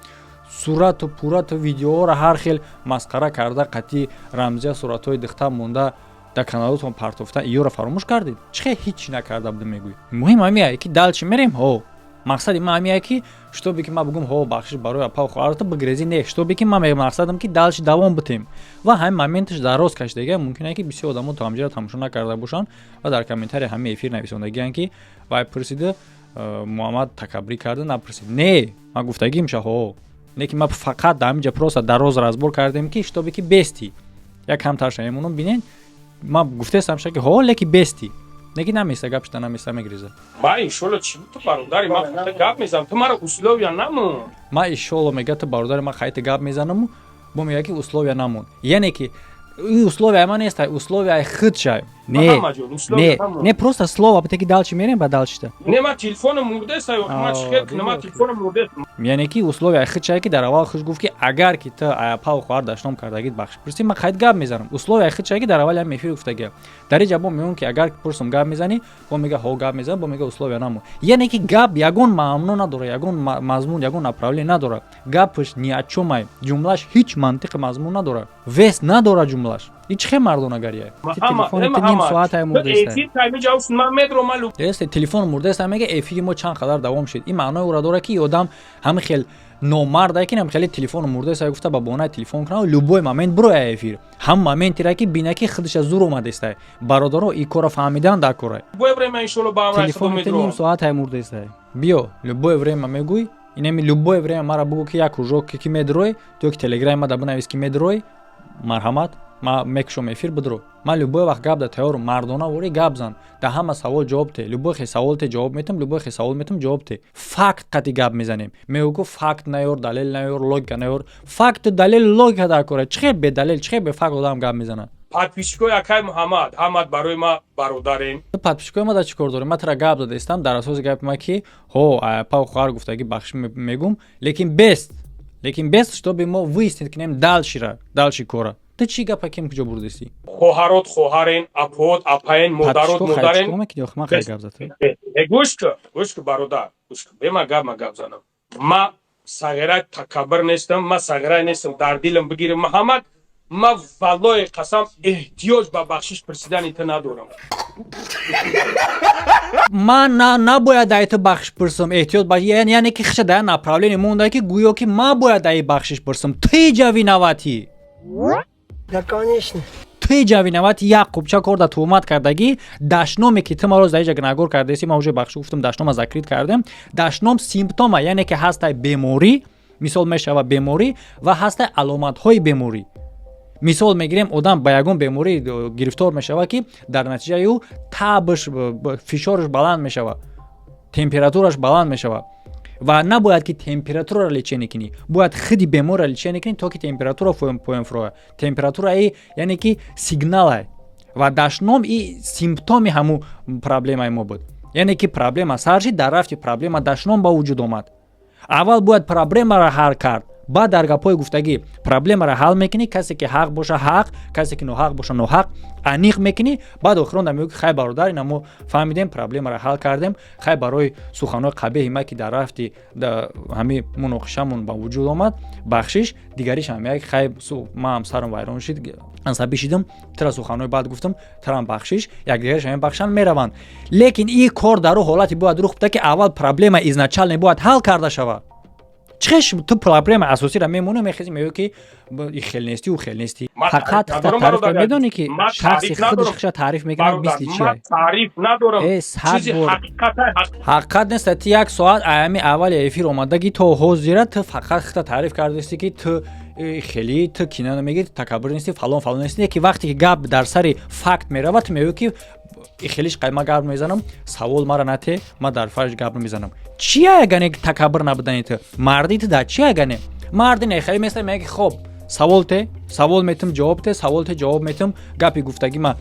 сурату пурату видеоҳоро ҳар хел масхара карда қатъи рамзия суратҳои дихта монда дар каналотон партофта иёро фаромӯш кардед чихе ҳичи накарда будем мегӯӣ муҳим ҳамие ки далчи мерем ҳо мақсади ман ҳамие ки штобе ки ман бигӯм ҳо бахшиш барои апа хоҳарата бигрезӣ не штобе ки ман мақсадам ки далчи давом бутем ва ҳамин моменташ дароз кашидага мумкине ки бисёр одамо то ҳамҷаро тамошо накарда бошанд ва дар комментария ҳамин эфир нависондагиянд ки вай пурсида муҳаммад такаббурӣ карда напурсид не ман гуфтагим ша ҳо не ки ман фақат дар ҳамин ҷа просто дароз разбор кардем ки штобе ки бести як ҳамтар шаемонам бинен ман гуфтаистам ша ки ҳо леки бести неки наместа гапшта наместа мегреза ба иншолло чӣ буд ту бародари ман фақат гап мезанам ту маро условия намон ман иншолло мега ту бародари ман хайта гап мезанаму бо мега ки условия намон яъне ки ин условия ман неста условияи худша не просто слово бите ки далчи мерем ба далчита не ман телефоном мурдеста ё ман чихел ки нама телефоном мурдест یعنی که условия خود چایی که در اول خوش گفت که اگر که تو پاو خوار داشتم کردگید بخش پرسی من خیلی گپ میزنم условия خود چایی که در اول هم میفیر گفتگی در اینجا با میگم که اگر پرسم گپ میزنی با میگه ها گپ میزنم با میگه условия نمو یعنی که گپ یگون معنی نداره یگون مضمون یگون направление نداره گپش نیاچومای جملهش هیچ منطق مضمون نداره وس نداره جملهش هیچ خیلی مردونگریه تلفن نیم ساعت های مرده است درسته تلفن مرده است میگه افی ما چند قدر دوام شد این معنی او را داره که آدم هم خیلی نومرده که هم خیلی تلفن مرده است گفته با بونه تلفن کنه لوبوی مومنت برو افیر هم مومنتی را که بینه که خودش زور اومده است برادرها این کارو فهمیدن در کاره تلفن نیم ساعت های مرده است بیا لوبوی время میگوی اینم لوبوی время مرا بگو که یک روز کی مدروی تو که تلگرام ما دبنویس کی مدروی مرحمت ما мекшум эфир бидро ман любой вақт гап да тайёр мардона вори гап зан да ҳама савол ҷавоб те любой хе савол те ҷавоб метам любой хе савол метам ҷавоб те факт қати гап мезанем мегӯ факт наёр далел наёр логика наёр факт далел логика дар кора чӣ бе далел чӣ бе факт одам гап мезанад подписчикои акай муҳаммад барои ма бародарем подписчикои ма да чӣ кор дорем ман тара гап дада истам дар асоси гапи ма ки ҳо пав хоҳар гуфтаги бахшӣ мегӯм лекин бест чтобы мо выяснить кунем далши кора ты чӣ гапа кем куҷо бурдисӣ хоҳарот хоҳарен апот апаен модарот модарен гӯш ку бародар бема гап занам ма сағира такаббур нестам ма сағира нестам дар дилам бигирем муҳаммад ма валлои қасам эҳтиёҷ ба бахшиш пурсидани ту надорам ман набояд дай ту бахшиш пурсам эҳтиёҷ ба яъне ки хиша дар направление монда ки гӯё ки ман бояд дай бахшиш пурсам ты ҷа виноватӣ Да, конечно. ты ҷа виноватӣ як қупча корда туҳмат кардагӣ дашноме ки ту маро заиҷа гунahгор кардаси ман уже бахши гуфтам дашнома закрит кардем дашном симптома яъне ки ҳастай беморӣ мисол мешава беморӣ ва ҳастай аломатҳои беморӣ мисол мегирем одам ба ягон беморӣ гирифтор мешава ки дар натиҷаи ӯ табш фишораш баланд мешава температураш баланд мешава ва набояд ки температураро лечение кунӣ бояд худи беморро лечение кунӣ то ки температура поем фуроя температура яъне ки сигнала ва дашном и симптоми ҳамун проблемаи мо буд яъне ки проблема сар шид дар рафти проблема дашном ба вуҷуд омад аввал бояд проблемаро ҳал кард баъд дар гапҳои гуфтагӣ проблемаро ҳал мекунӣ касе ки ҳақ боша ҳақ касе ки ноҳақ боша ноҳақ аниқ мекунӣ баъд охиронда мегӯӣ ки хай бародар ина мо фаҳмидем проблемаро ҳал кардем хай барои суханҳои қабеҳи ма ки дар рафти ҳамин муноқишамон ба вуҷуд омад бахшиш дигариш ҳам як хай ман ҳам сарам вайрон шид асабӣ шидам тира суханҳои баъд гуфтам тирам бахшиш якдигариш ҳамин бахшанд мераванд лекин ин кор дар ӯ ҳолати бояд рух буда ки аввал проблема изначалне бояд ҳал карда шавад чеш ту проблема асосира мемони мехези мегӯ ки хел нести ӯ хел нести фақат тариф медонӣ ки шахси худаш хиша тариф мекунад мисли чи тариф надорам чизи ҳақиқат нест ти як соат аями аввали эфир омадаги то ҳозира ту фақат хита тариф кардасти ки ту хелӣ ту кина намегӣ такаббур нести фалон нести ки вақте ки гап дар сари факт меравад ту мегӯ ки хелиш қайма гап мезанам савол мара нате ма дар фарш гап мезанам чи ягане такаббур набудани ту марди ту да чи ягане марди не хеле места меги хоб савол те савол метам ҷавоб те савол те ҷавоб метам гапи гуфтагӣ ма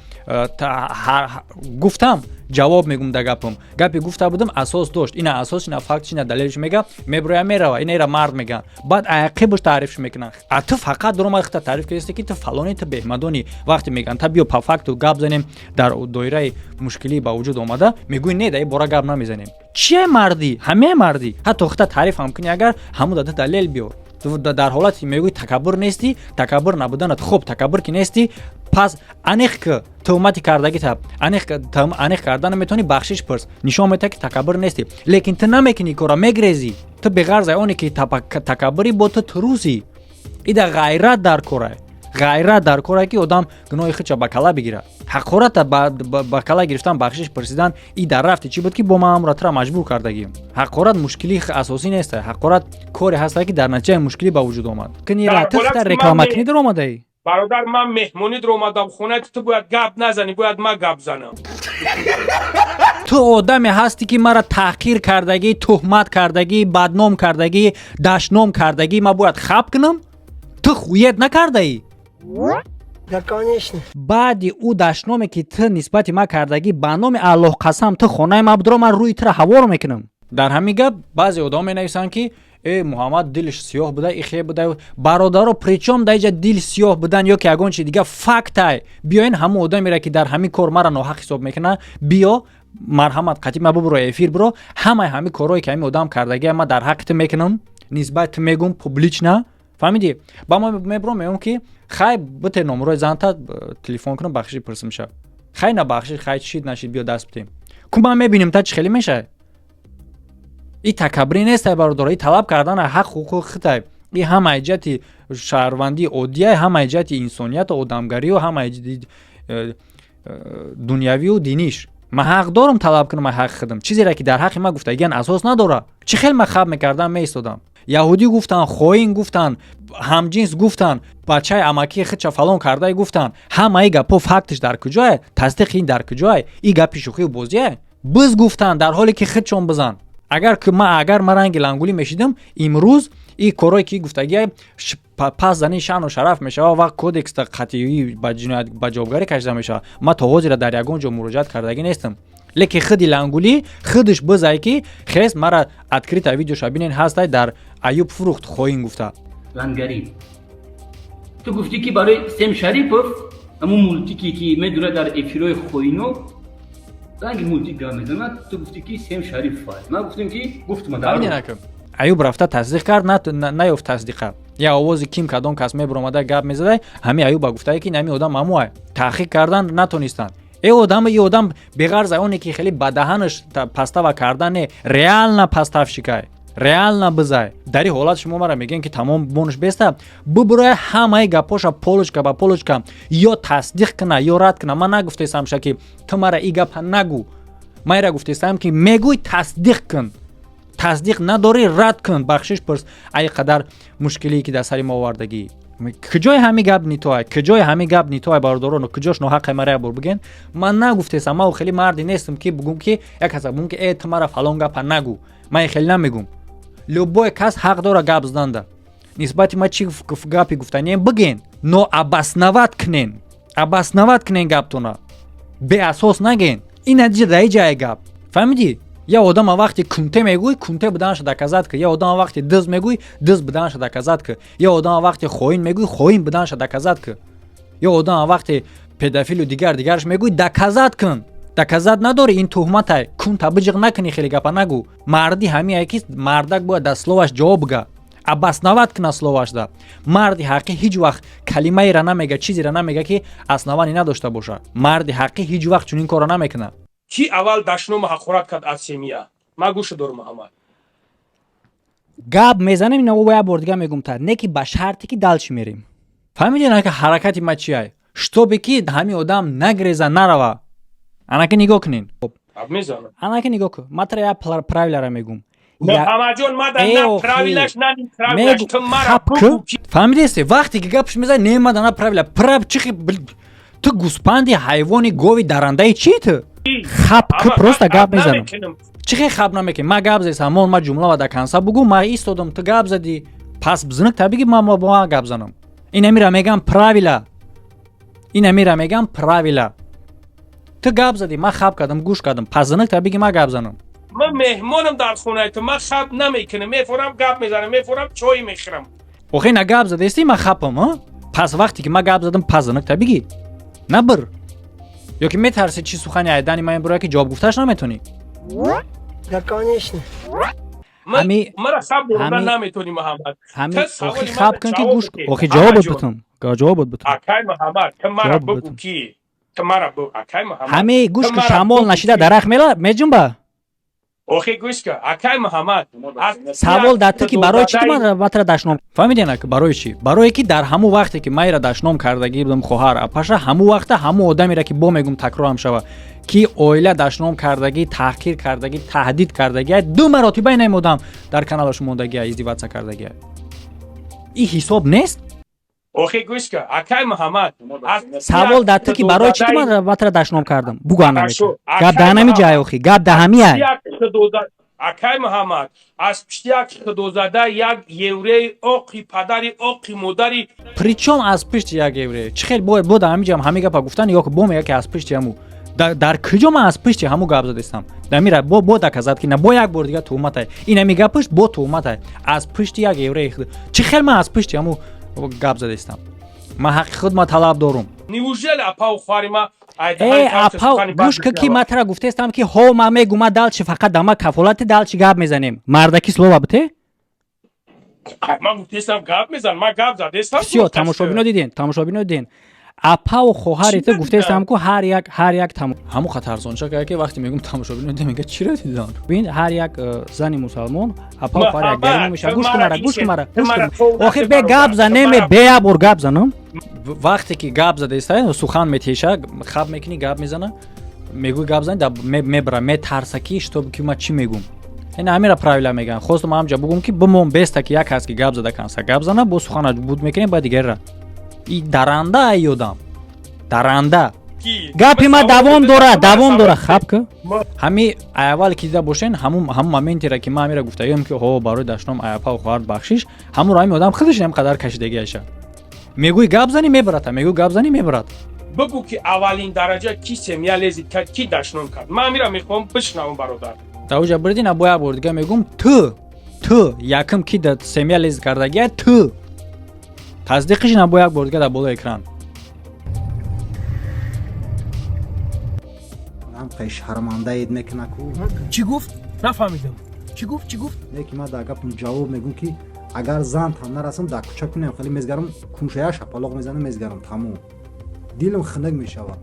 гуфтам ҷавоб мегум да гапам гапи гуфта будам асос дошт ина асос ина фактш ина далелш мега меброя мерава инера мард меган баъд аяқибуш таърифш мекунанд а ту фақат дуромад хита таъриф кардасти ки ту фалони ту беҳмадони вақте меган та биё па факту гап занем дар доираи мушкилӣ ба вуҷуд омада мегӯи не даи бора гап намезанем чие мардӣ ҳамаи мардӣ ҳатто хита таъриф ҳам кунӣ агар ҳамун дада далел биёр дар ҳолати мегӯи такаббур нести такаббур набуданат хуб такаббур ки нести пас аниқ ки тӯҳмати кардагита аниқ кардан метавонӣ бахшиш пурс нишон медиҳад ки такаббур нести лекин ту намекунӣ кора мегрезӣ ту беғарзаи оне ки такаббурӣ бо ту турӯзӣ ида ғайрат дар корае ғайрат дар корае ки одам гуноҳи худша ба кала бигирад ҳақората ба кала гирифтан бахшиш пурсидан и дар рафти чӣ буд ки бо ман амра тира маҷбур кардагӣ ҳақорат мушкили асосӣ нест ҳақорат коре ҳаста ки дар натиҷаи мушкилӣ ба вуҷуд омад кунира ту хита реклама кунӣ дар омадаӣ бародар ман меҳмонӣ дар омадам хонаи ту бояд гап назанӣ бояд ман гап занам ту одаме ҳастӣ ки мара таҳқир кардагӣ тӯҳмат кардагӣ бадном кардагӣ дашном кардагӣ ман бояд хаб кунам ту хуед накардаӣ Да, конечно. баъди ӯ дашноме ки ту нисбати ман кардагӣ ба номи аллоҳ қасам ту хонаи ма будро ман рӯи тира ҳаворо мекунам дар ҳамин гап баъзе одам менависанд ки муҳаммад дилш сиёҳ буда ихе буда бародаро причём даиҷа дил сиёҳ будан ё ки ягон чи дига фактай биёин ҳамун одамеро ки дар ҳамин кор мара ноҳақ ҳисоб мекунад биё марҳамат қатима бубуро эфир биро ҳамаи ҳамин корҳое ки ҳамин одам кардагия ман дар ҳаққи ту мекунам нисбати ту мегум публично фаҳмидӣ ба мо мебро мегӯм ки хай бите номерои занта телефон кунам бахшиш пурсим ша хай на бахшиш хай чишид нашид биё даст битем ку ман мебинем та чӣ хеле мешавад и такаббурӣ нестай бародор и талаб кардана ҳақ ҳуқуқи хитай и ҳамаи ҷиҳати шаҳрвандии оддия ҳамаи ҷиҳати инсонияту одамгариё ҳамаи дунявию диниш ман ҳақ дорам талаб кунам ҳаққи худам чизере ки дар ҳаққи ман гуфтагиан асос надора чӣ хел ман хаб мекардам меистодам яҳудӣ гуфтан хоин гуфтан ҳамҷинс гуфтан бачаи амакии худша фалон кардай гуфтан ҳамаи гапо фактиш дар куҷое тасдиқи ин дар куҷое и гапи шӯхию бозие биз гуфтан дар ҳоле ки худшон бизан агар ма ранги лангулӣ мешидам имрӯз и корое ки гуфтагия пас зани шаъну шараф мешава вақт кодекста қатъиӣ ба ҷавобгарӣ кашида мешава ма то ҳозира дар ягон ҷо муроҷиат кардагӣ нестам леки худи лангулӣ худиш бизай ки хес мара открита видеоша бинен ҳастай дар аюб фурухт хоин гуфта лангари ту гуфтӣ ки барои Сем Шарипов ҳамун мултике ки медура дар эфирои хоино ранги мултик гап мезанад ту гуфтӣ ки Сем Шарипов аст ман гуфтам ки гуфтма дар аюб рафта тасдиқ кард наёфт тасдиқа я овози ким кадом кас мебаромада гап мезадай ҳамин аюба гуфтае ки ҳамин одам ҳамуай таҳқиқ кардан натонистанд и одам беғарз оне ки хеле ба даҳанаш пастава кардане реально паставшикай реально бизай дар ин ҳолат шумо мара мегӯем ки тамом бонуш беста бубуроя ҳамаи гапоша полочка ба полочка ё тасдиқ куна ё рад куна ман нагуфтесамша ки ту мара и гапа нагӯ ман ира гуфтесам ки мегӯй тасдиқ кун тасдиқ надорӣ рад кун бахшиш пурс ай қадар мушкилие ки дар сари мо овардагӣ куҷои ҳамин гап нитоай куҷои ҳамин гап нитоай бародароно куҷош ноҳаққай мара бор бигӯен ман нагуфтесам ман хеле марди нестам ки бигӯм ки як ҳаса бигӯм ки ту мара фалон гапа нагӯ ман хеле намегӯм любой кас ҳақ дора гап зиданда нисбати ма чӣ гапи гуфтанием бигӯен но абаснават кунен гаптона беасос нагӯен ин натиҷа дар ҷае гап фаҳмидӣ я одама вақте кунте мегӯй кунте буданша доказад ки я одама вақте диз мегӯй диз буданша доказад ки я одама вақте хоин мегӯй хоин буданша доказад ки я одама вақте педофилу дигарш мегӯй доказад кун доказад надори ин туҳматай кунта биҷиқ накуни хеле гапа нагӯ марди ҳамие ки мардак бояд дар словаш ҷавоб бига абаснават куна словашда марди ҳаққӣ ҳеҷ вақт калимаеро намега чизеро намега ки аснаванӣ надошта боша марди ҳаққӣ ҳеҷ вақт чунин корро намекуна ки аввал дашном ҳақорат кард аз семия ман гӯша дорам муҳаммад гап мезанем ин я бор дига мегӯм та не ки ба шарте ки далчи мерем фаҳмидена ки ҳаракати ма чиай штобе ки ҳамин одам нагреза нарава анаки нигоҳ кунен анаки нигоҳ кун ма тара я правилара мегӯм муҳаммадҷон ма дар на правилаш на ин правилаш ту мара бигӯ фаҳмидест вақте ки гапш мезани нема дана правила прав чихи ту гӯспанди ҳайвони гови дарандаи чи ту хаб ки просто гап мезанам чӣ хел хаб намекунӣ ма гап зесам мон ма ҷумлава да канса бугӯ ма истодам ту гап задӣ пас бизинак та биги ма бо ма гап занам ин амира мегам правила ту гап задӣ ма хаб кардам гӯш кардам пас зинак та биги ма гап занам ман меҳмонам дар хонаи ту ман хаб намекунам мефорам гап мезанам мефорам чой мехӯрам охе на гап задести ма хабам пас вақте ки ма гап задам пас зинак та биги на бир ё ки метарси чӣ сухани айдани ман бурая ки ҷавоб гуфташ наметонӣ Да, конечно. мара хаб додан наметонӣ муҳаммад охи хаб кун ки гӯш охи ҷавобот битам акай муҳаммад ту мара бигӯ ки ту мара бигӯ акай муҳаммад ҳами гӯш ки шамол нашида дарахт меҷунба охи гӯш ки акай муҳаммад савол дар ту ки барои чӣ матра дашном фаҳмидена ки барои чӣ барое ки дар ҳамун вақте ки майра дашном кардагӣ будам хоҳар апаша ҳамун вақта ҳамун одамеро ки бо мегӯм такрорам шава ки оила дашном кардагӣ таҳқир кардагӣ таҳдид кардагӣ ду маротиба ин одам дар каналаш мондагӣ издиватса кардагӣ ин ҳисоб нест охи гӯш ки акай муҳаммад савол дар ту ки барои чӣ матра дашном кардам бугӯ анамекун гап да ҳамин ҷай охи гап да ҳамиай акай муҳаммад аз пишти як худозада як еврей оқи падари оқи модари причём аз пишти як еврей чӣ хел бояд бо да ҳамин ҷам ҳамин гапа гуфтан ё ки бо мега ки аз пишти ҳаму дар куҷо ман аз пишти ҳаму гап задистам дамира бо доказат ки на бо як бор дига туҳматай ина мега пишт бо туҳматай аз пишти як еврей чӣ хел ман аз пишти ҳаму гап задистам ман ҳаққи худ ма талаб дорум Неужели апау хварима апау гӯшка ки ма тара гуфтестам ки ҳо ма мегума далчи фақат дама кафолати далчи гап мезанем мардаки слова бите Ман гуфтестам гап мезан ман гап задестам всё тамошобино дидин апау хоҳари ту гуфтестам ку ҳар як ҳаму хатарзонча ки вақте мегум тамошобино дидем мега чира дидан бин ҳар як зани мусалмон апау хоҳари як гаримо меша гӯш кумара охир бе гап занеме бе як бор гап занам вақте ки гап задеста сухан метеша хаб мекунӣ гап мезана мегӯй гап зани мебара метарса ки штоб ки ма чӣ мегум ҳамира правила меган хостам ҳамҷа бугум ки бимон беста ки як ҳаст ки гап зада канса гап зана бо сухана буд мекунем ба дигарра и даранда ай одам даранда гапи ма давом дора хабка ҳами аввал ки дида бошен ҳаму моментера ки ман ҳамира гуфтаем ки ҳо барои дашном аяпа хоҳард бахшиш ҳамуро ҳами одам худаш ҳам қадар кашидагиаша мегӯй гап зани мебарад бигӯ ки аввалин дараҷа ки семя лезид кард ки дашном кард ман ҳамира мехоҳам бишнавам бародар давҷа бирдина бо як бор дига мегум ту яким ки да семя лезид кардагия ту таздиқиш на бо як бор дига дар болои экран ам қай шармандаед мекуна ку чӣ гуфт нафаҳмидам чӣ гуфт неки ма дар гапам ҷавоб мегум ки агар зан там нарасам дар кӯча кунем хали мезгарам куншая шапалоқ мезанам мезгарам тамом дилам хунак мешавад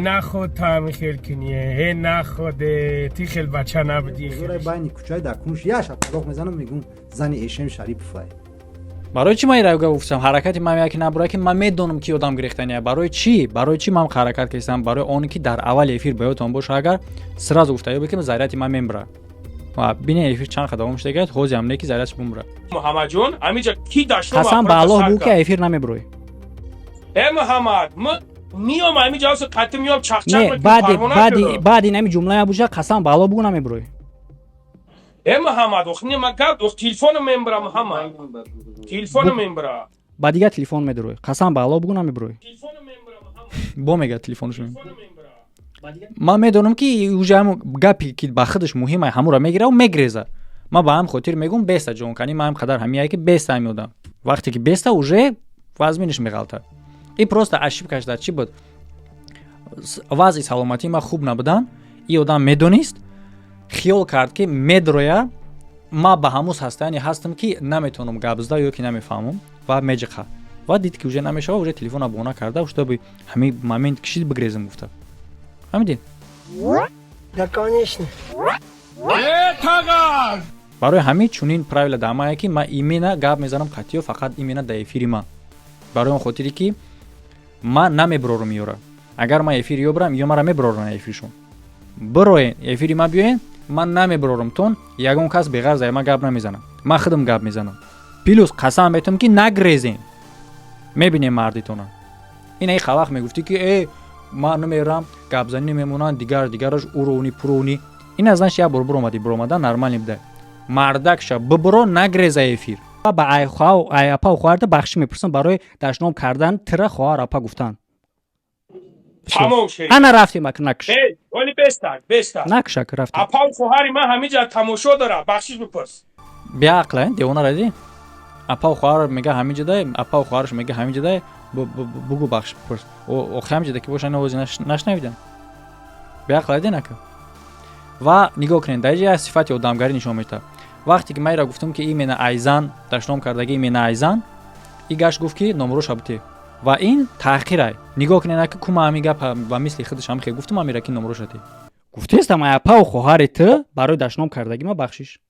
нахуд таъми хел куние нахуд ти хел бача набудӣ зура байни кӯчаи дар кунш я шапалоқ мезанам мегум зани эшем шариповай барои чӣ ман ира гуфтам ҳаракати ман яке набура ки ман медонам ки одам гирехтания барои чӣ ман ҳаракат кардам барои он ки дар аввали эфир ба ёдтон боша агар сразу гуфтаё биким заряти ман мембра ва бини эфир чанд қадам шудагад ҳози ҳам не ки зарятш бумра муҳаммадҷон амиҷа ки дашно қасам ба аллоҳ бу ки эфир намеброи муҳаммад миём амиҷа ҳаст қатӣ миём чахчак не баъди нами ҷумлая буша қасам ба аллоҳ бугу намеброи муҳаммад охнима гап телефону мембра муҳаммад телефону мембра ба дига телефон медрои қасам ба аллоҳ бугу намеброи бо мега телефонш ман медонам ки уже ҳам гапи ки ба худаш муҳима ҳамура мегира мегреза ман ба ҳам хотир мегум беста ҷонкани ман ҳам қадар ҳамияе ки беста ҳами одам вақте ки беста уже вазминиш меғалта и просто ошибкаш дар чӣ буд вазъи саломатии ман хуб набудан и одам медонист хиёл кард ки медроя ма ба ҳамус ҳастаяне ҳастам ки наметавонам гап зада ё ки намефаҳмам ва меҷиқа ва дид ки уже намешава уже телефона бона карда чтобы ҳамин момент кишид бигрезам гуфта ҳамидин Да, конечно. барои ҳамин чунин правила дамае ки ман имена гап мезанам қатиё фақат имена да эфири ман барои он хотире ки ман намеброрам ёра агар ман эфир ёбрам ё мара меброрам эфиршон бироен эфири ман биёен ман намеброрам тон ягон кас беғарз ай ман гап намезанам ман худам гап мезанам плюс қасам метавам ки нагрезем мебинем мардитона ина и хавақ мегуфти ки ман намерам гапзанӣ мемонанд дигараш урони пурони ин аз наш як бор биромади биромадан нормални буда мардакша бибро нагреза эфир ба айапа хоҳарда бахшӣ мепурсам барои дашном кардан тира хоҳар апа гуфтан ана рафтим ак накш оли бестак накшак рафтим апа хоҳари ман ҳамиҷа тамошо дора бахшиш бипурс биақла девона ради апа хоҳар мега ҳамиҷадай апа хоҳараш мега ҳамиҷадай бугу бахш бипурс охи ҳамиҷада ки боша навози нашнавидам биақла ради нака ва нигоҳ кунед дар ҷая сифати одамгарӣ нишон медиҳад вақте ки майра гуфтам ки имена айзан дашном кардаги имена айзан и гашт гуфт ки номрош абте ва ин таҳқирай нигоҳ кунед ки кума ҳами гап ва мисли худаш ҳам хе гуфтам амира ки номрош ате гуфтестам айапа хоҳари ту барои дашном кардаги ма бахшиш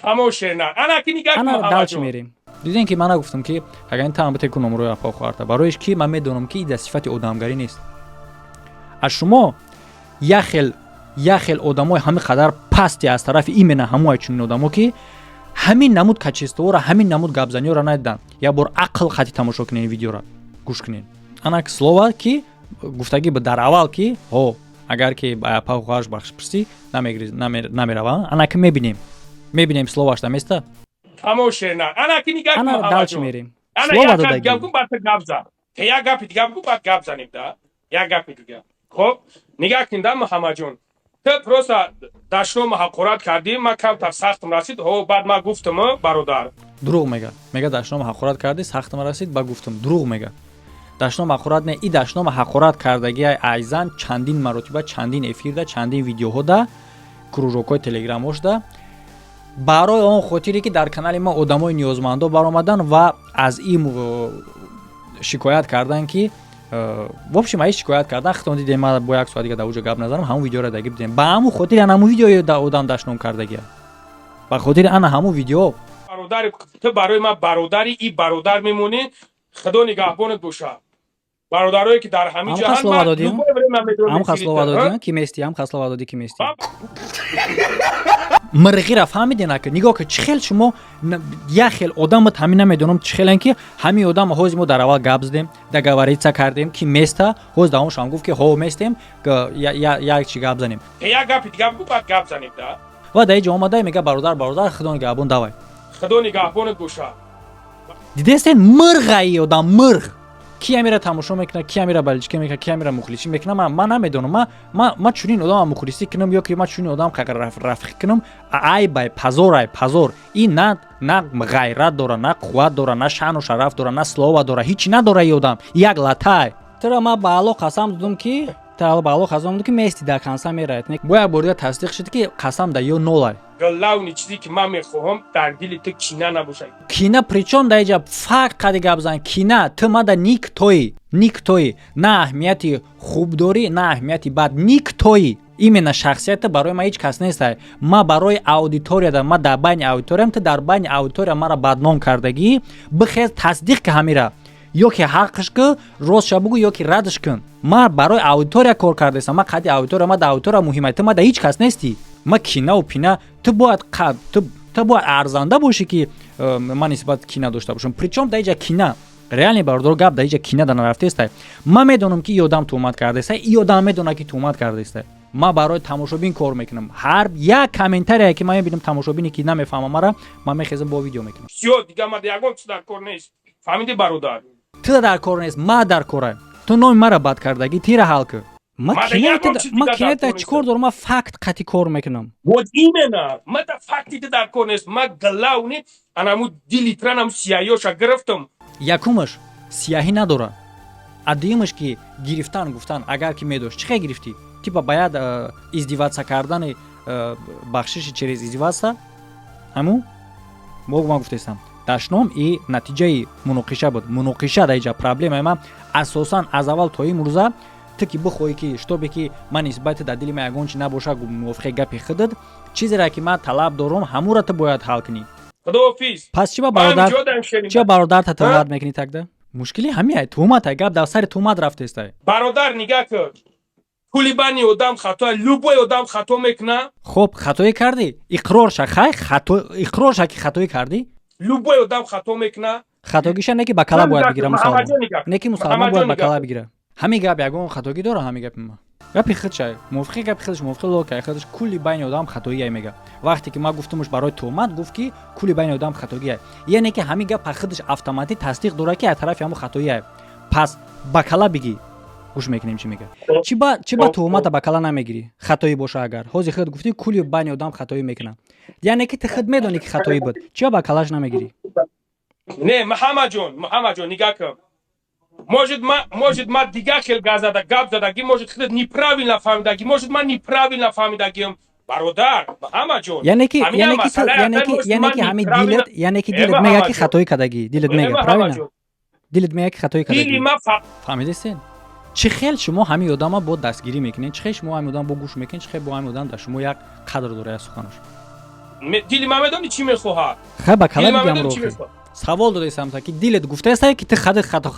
тамошена ана ки нигоҳ ана далчи мерем дидем ки ман гуфтам ки агар ин таам бите ку номрои апа хоҳарта бароиш ки ман медонам ки дар сифати одамгарӣ нест аз шумо як хел одамои ҳамин қадар пасти аз тарафи имена ҳамои чунин одамо ки ҳамин намуд качистоора ҳамин намуд гапзаниёра надидан як бор ақл хати тамошо кунед видеора гӯш кунед ана слова ки гуфтагӣ ба дар аввал ки ҳо агар ки апа хоҳараш бахш пурсӣ намерава ана ки мебинем словаш да места тамошена ана ки нигоҳ ана далчи мерем слова додагӣ гап кун бата гап зан те як гапи дига бигӯ баъд гап занем да як гапи дига خب نگاه کن محمد جون تو просто دشنام حقارت کردی ما کمتر سختم رسید ها بعد ما گفتم برادر دروغ میگه دشنام حقارت کردی سختم رسید با گفتم دروغ میگه دشنام حقارت نه این دشنام حقارت کردگی ایزن چندین مرتبه چندین افیر ده چندین ویدیوها ده кружокой телеграмош да барои он хотире ки дар канали ма одамои ниёзмандо баромадан ва аз ин шикоят кардан ки в общем аи шикоят кардан хитон дидем ма бо як соат дига дар уҷо гап назарам ҳамун видеоро даги бидем ба ҳамун хотири ана ҳамун видео да одам дашном кардагия ба хотири ана ҳамун видео برادر تو برای ما برادری این برادر میمونی خدا نگهبانت باشه برادرایی که در همین جهان ҳам хаслова додиям ки мести ҳам хаслова доди ки мести мирғира фаҳмидина ки нигоҳ ки чӣ хел шумо як хел одамро тамин намедонам чӣ хелен ки ҳамин одам ҳози мо дар аввал гап задем договориться кардем ки места ҳоз давом шам гуфт ки ҳо местем як чӣ гап занем як гапи дига бу баъд гап занем да ва дар инҷо омада мега бародар худо нигоҳбон давай خدا نگهبانت باشه дидестен мирғаи одам мирғ ки амира тамошо мекунад ки амира баличка мекунад ки амира мухлисӣ мекунад ман намедонам ман чунин одам мухлисӣ кунам ё ки ман чунин одам рафиқӣ кунам айбай пазор ин на ғайрат дора на қувват дора на шаъну шараф дора на слова дора ҳичи надора и одам як латай тира ман ба алло қасам додам ки мести да канса мераед бо як бор дига тасдиқ шуд ки қасам да ё нолай галлауни чизе ки ман мехоҳам дар дили ту кина набошад кина причём дар инҷа фақат гап зан кина ту мада никтои на аҳамияти хуб дорӣ на аҳамияти бад никтои именно шахсията барои ман ҳеҷ кас нестай ма барои аудитория ма дар байни аудиториям ту дар байни аудитория мара бадном кардагӣ бихез тасдиқ ки ҳамира ё ки ҳаққш ки ростша бугӯ ё ки радш кун ма барои аудитория кор кардаистам ма қадди аудитория ма дар аудитория муҳимай ту ма дар ҳеҷ кас нестӣ ма кинаву пина ту бояд арзанда бошӣ ки ман нисбат кина дошта бошам причём дар инҷа кина реални бародар гап дар инҷа кина дар нарафтаистай ман медонам ки ин одам туҳмат кардаистай ин одам медонад ки туҳмат кардаистай ман барои тамошобин кор мекунам ҳар як комментарие ки ман мебинам тамошобине ки намефаҳмам мара ман мехезам бо видео мекунам всё дига ма ягон чиз дар кор нест фаҳмиди бародар ту дар кор нест ма дар корам ту номи мара бад кардагӣ тира ҳал кӣ ма кинета чӣ кор дорам ма факт қатъи кор мекунам вот именно ма да факти ту дар кор нест ма галлауни анаму дилитранам сияёша гирифтам якумаш сияҳӣ надора адуюмаш ки гирифтан гуфтан агар ки медошт чӣ хел гирифтӣ типа баёд издиватса кардани бахшиши через издиватса ҳамун ман гуфтаистам дашном и натиҷаи муноқиша буд муноқиша дар инҷа проблемаи ман асосан аз аввал то имрӯза ту ки бихоҳӣ ки штобе ки ман нисбати дар дили ман ягон чи набоша мувофиқи гапи худат чизеро ки ман талаб дорам ҳамуро ту бояд ҳал кунӣ худоҳофиз пас чӣ ба бародарта туҳмат мекунӣ такда мушкили ҳамин туҳмата гап дар сари туҳмат рафтаистай бародар нигоҳ кун пули бани одам хато любой одам хато мекуна хоб хатое кардӣ иқрорша иқрорша ки хатое кардӣ любой одам хато мекуна хатогиша не ки ба кала бояд бигира мусалмон не ки мусалмон бояд ба кала бигира ҳамин гап ягон хатогӣ дора ҳамин гапи ма гапи худша мувофиқи гапи худаш мувофиқи локаи худаш кулли байни одам хатоия мега вақте ки ман гуфтамуш барои туҳмат гуфт ки кулли байни одам хатоия яъне ки ҳамин гап худаш автоматӣ тасдиқ дора ки аз тарафи ҳамон хатоия пас ба кала бигӣ гӯш мекунем чӣ мега чӣ ба туҳмата ба кала намегирӣ хатоӣ боша агар ҳози худ гуфтӣ кулли байни одам хатоӣ мекунам яъне ки ту худ медонӣ ки хатоӣ буд чиё ба калаш намегирӣ не муҳаммад ҷон нигоҳ кун может ма дига хел гап задаги может худат неправильно фаҳмидаги может ман неправильно фаҳмидагиам бародар муҳаммад ҷон яъне ки ҳамин дилат мега ки хатоӣ кардагӣ дилат мега правильно дилат мега ки хатоӣ кардагӣ фаҳмидастен чӣ хел шумо ҳамин одама бо дастгирӣ мекунед чӣ хел шумо ҳамин одам бо гӯш мекунед чӣ хел бо ҳамин одам дар шумо як қадр дора як суханаш дили ман медонӣ чӣ мехоҳад хай ба кала бигам ро савол додаистам ки дилет гуфтаистае ки ту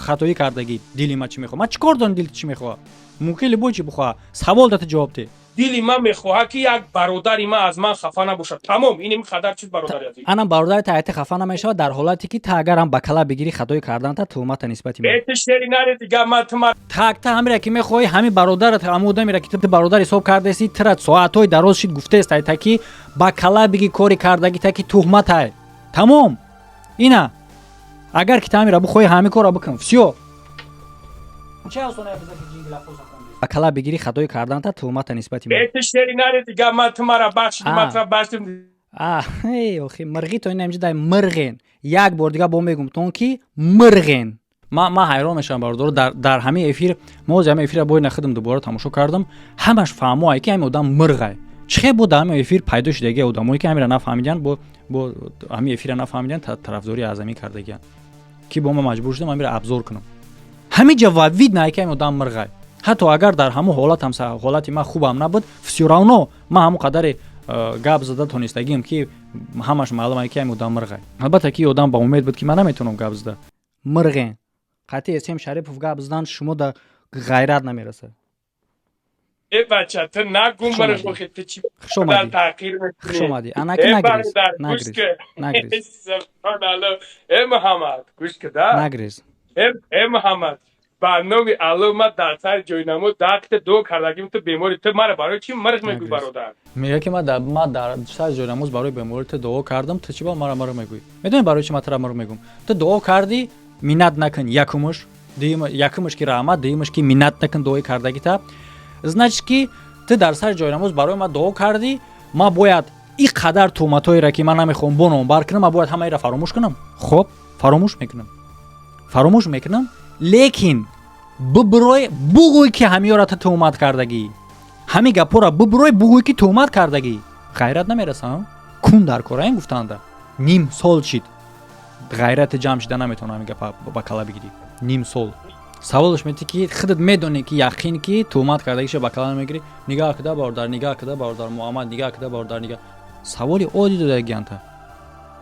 хатоӣ кардагӣ дили ман чӣ мехоҳад ман чӣ кор дорам дилит чӣ мехоҳад мумкин бо чӣ бихоҳад савол да ту ҷавоб де дили ман мехоҳад ки як бародари ман аз ман хафа набошад тамом ин қадар чиз бародарияти анам бародари та ҳайати хафа намешавад дар ҳолате ки ту агарам ба кала бигирӣ хатои карданта туҳмата нисбати ман такта ҳамира ки мехоҳӣ ҳамин бародарат ҳамин одамира ки ту бародар ҳисоб кардаисӣ тура соатҳои дароз шид гуфтаистай та ки ба кала бигӣ кори кардаги та ки туҳматай тамом ина агар ки ту ҳамира бихоҳӣ ҳамин корро бикун всё бакала бигири хатои карданта tuhmata нисбати ман. Эти шери наре дига ма тумара бахшидим матра бахшидим. Охи марғи то ин амҷи дай мирғен. Як бор дига бо мегум тон ки мирғен. Ма ҳайрон мешавам бардор дар ҳамин эфир мо ҳамин эфира бори нахидам дубора тамошо кардам. Ҳамаш фаҳмоае ки ҳамин одам мирғай. چی خیلی بود همین افیر پیدا شده آدمایی که همین را نفهمیدن با همین افیر را نفهمیدن طرفداری اعظمی کرده کی با ما مجبور شدم همین را ابزار کنم همین جواب وید نه که همین آدم مرغای حتی اگر در همون حالت هم حالت ما خوبم نبود فسیراونو ما همون قدر گاب زده تونستگیم که همش معلومه که همین آدم مرغای البته کی آدم با امید بود که من نمیتونم گاب زده مرغین قطعی اسم شریف گاب زدن شما در غیرت نمیرسه ای بچه تو نگون برای خوخیت چی در تحقیر میکنی شمادی انا که نگریز ای محمد گوش که در نگریز ای محمد برنامه علومت در سر جوینمو دقت دو کردگیم تو بیماری تو مرا برای چی مرغ میگوی برادر میگه که ما در سر جوینموز برای بیماری تو دعا کردم تو چی با مرا میگوی میدونی برای چی من مرا میگم تو دعا کردی مینت نکن یکمش که رحمت دیمش که مینت نکن دعای کردگی تا значит ки ты дар сар ҷойнамоз барои ман дуо кардӣ ма бояд ин қадар тӯҳматҳоеро ки ман намехоҳам бо номбар кунам ма бояд ҳамаеро фаромӯш кунам хоб фаромӯш мекунам лекин бибирой бугӯй ки ҳамиёро ту тӯҳмат кардагӣ ҳамин гапҳоро бибирой бугӯй ки тӯҳмат кардагӣ ғайрат намерасам кун дар кора ин гуфтаанда ним сол шид ғайрати ҷамъ шида наметавонам ҳамин гапа ба кала бигирӣ ним сол саволш мети ки худат медонӣ ки яқин ки тӯҳмат кардагиша ба калон мегирӣ нигоҳ куда бародар муҳаммад нигоҳ куда бародар нигоҳ саволи одди додагианта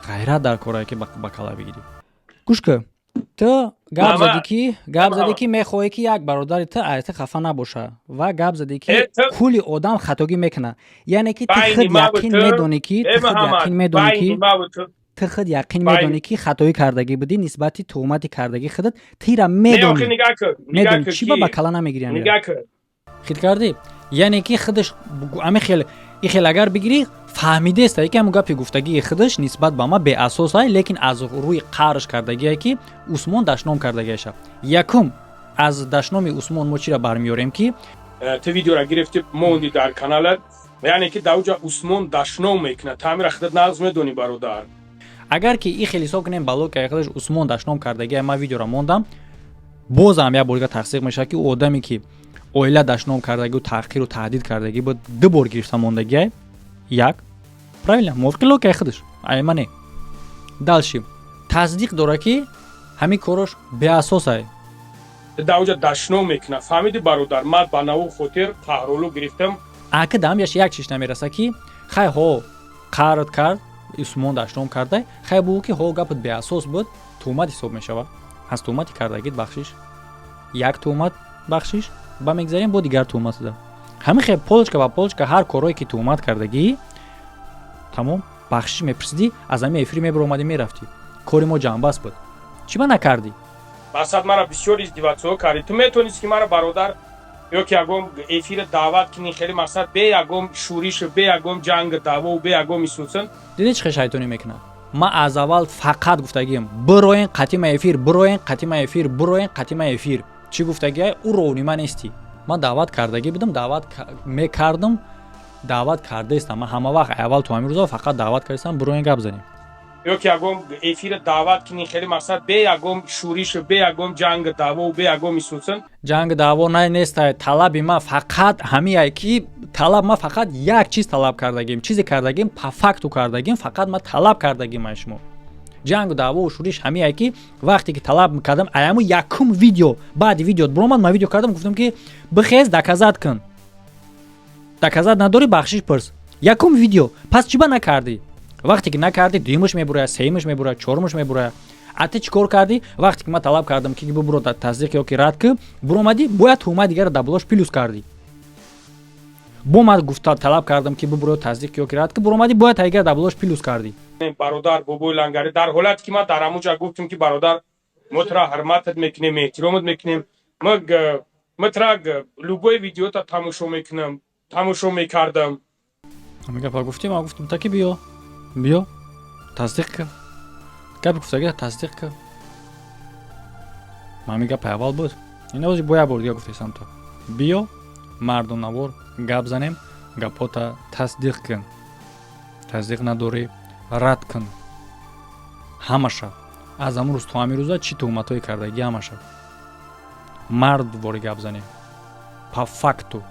ғайрат дар корае ки ба кала бигирӣ гӯш кун ту гап задӣ ки мехоҳӣ ки як бародари ту айта хафа набоша ва гап задӣ ки кулли одам хатогӣ мекунад яъне ки ту худ яқин медонӣ ки ту худ яқин медонӣ ки хатоӣ кардагӣ будӣ нисбати тӯҳмати кардагӣ худат тира медонӣ чӣ ба кала намегирӣ хид кардӣ яъне ки худаш ин хел агар бигирӣ фаҳмидеста ки ҳамун гапи гуфтагии худаш нисбат ба ма беасос ай лекин аз рӯи қарш кардагие ки усмон дашном кардагиаша якум аз дашноми усмон мо чиро бармеёрем ки ту видеора гирифти монди дар каналат яъне ки дар уҷа усмон дашном мекунад таъмира худат нағз медонӣ бародар агар ки ин хел ҳисоб кунем балоки худаш усмон дашном кардагия ма видеоро мондам бозам як борга тақсиқ мешавад ки у одаме ки оила дашном кардагию таҳқиру таҳдид кардагӣ бо ду бор гирифта мондагия як правильно мувофиқи локи худаш айма не далши таздиқ дора ки ҳамин корош беасос ай дар уҷа дашном мекунад фаҳмиди бародар ман ба наву хотир қаҳролу гирифтам ака дамяш як чиш намераса ки хай ҳо қард кард усмон дашном кардай хай бугӯ ки ҳо гапат беасос буд тӯҳмат ҳисоб мешавад аз тӯҳмати кардагит бахшиш як тӯҳмат бахшиш ба мегзарем бо дигар тӯҳмат дада ҳамин хел полочка ба полочка ҳар корое ки тӯҳмат кардагӣ тамом бахшиш мепурсидӣ аз ҳамин эфир мебиромадӣ мерафтӣ кори мо ҷанбаст буд чӣ ба накардӣ масад мара бисёр издивоҷҳо кардӣ ту метавонисти ки мара бародар ё ки ягон эфира даъват кунӣ хеле масад бе ягон шӯришу бе ягон ҷангу даъвову бе ягон мисӯсан диди чӣ хел шайтонӣ мекунад ман аз аввал фақат гуфтагием бироен қатима эфир бироен қатима эфир бироен қатима эфир чӣ гуфтагия у ровнима нестӣ ман даъват кардагӣ будам даъват мекардам даъват кардаистам ман ҳама вақт аввал то ҳамин рӯза фақат даъват кардистам бироен гап занем ё ки ягон эфира даъват кунӣ хеле масад бе ягон шӯришу бе ягон ҷангу даъвову бе ягон мисӯсан ҷангу даъво нестай талаби ман фақат ҳамиае ки талаб ман фақат як чиз талаб кардагим чизе кардагим по факту кардагим фақат ман талаб кардагим ай шумо ҷангу даъвову шӯриш ҳамиае ки вақте ки талаб кардам аяму якум видео баъди видеот биромад ман видео кардам гуфтам ки бихез доказат кун доказат надорӣ бахшиш пурс якум видео пас чӣ ба накардӣ вақте ки накардӣ дуюмаш мебурая сеюмаш мебурая чорумаш мебурая а ту чӣ кор кардӣ вақте ки ман талаб кардам ки бибуро таздиқ ё ки рад ки биромадӣ бояд тӯҳмат дигарро дар балош плюс кардӣ бо ман гуфта талаб кардам ки бибуро таздиқ ё ки рад ки биромадӣ бояд тагигар дар балош плюс кардӣ бародар бобои лангари дар ҳолате ки ман дар ҳамунҷа гуфтам ки бародар мо туро ҳурматат мекунем эҳтиромат мекунем мо туро любой видеота тамошо мекардам ҳамин гапа гуфтӣ ман гуфтам таки биё таздиқ кар гапи гуфтагиро таздиқ кар ҳамин гапа аввал буд ин ҳозир бо як бор дига гуфтаистам то биё мардумнавор гап занем, гапота тасдиқ кун. Тасдиқ надорӣ, рад кун. Ҳамаша. Аз амрӯз то ҳамин рӯза чӣ туҳматҳое кардагӣ ҳамаша. Мард бори гап занем. По факту.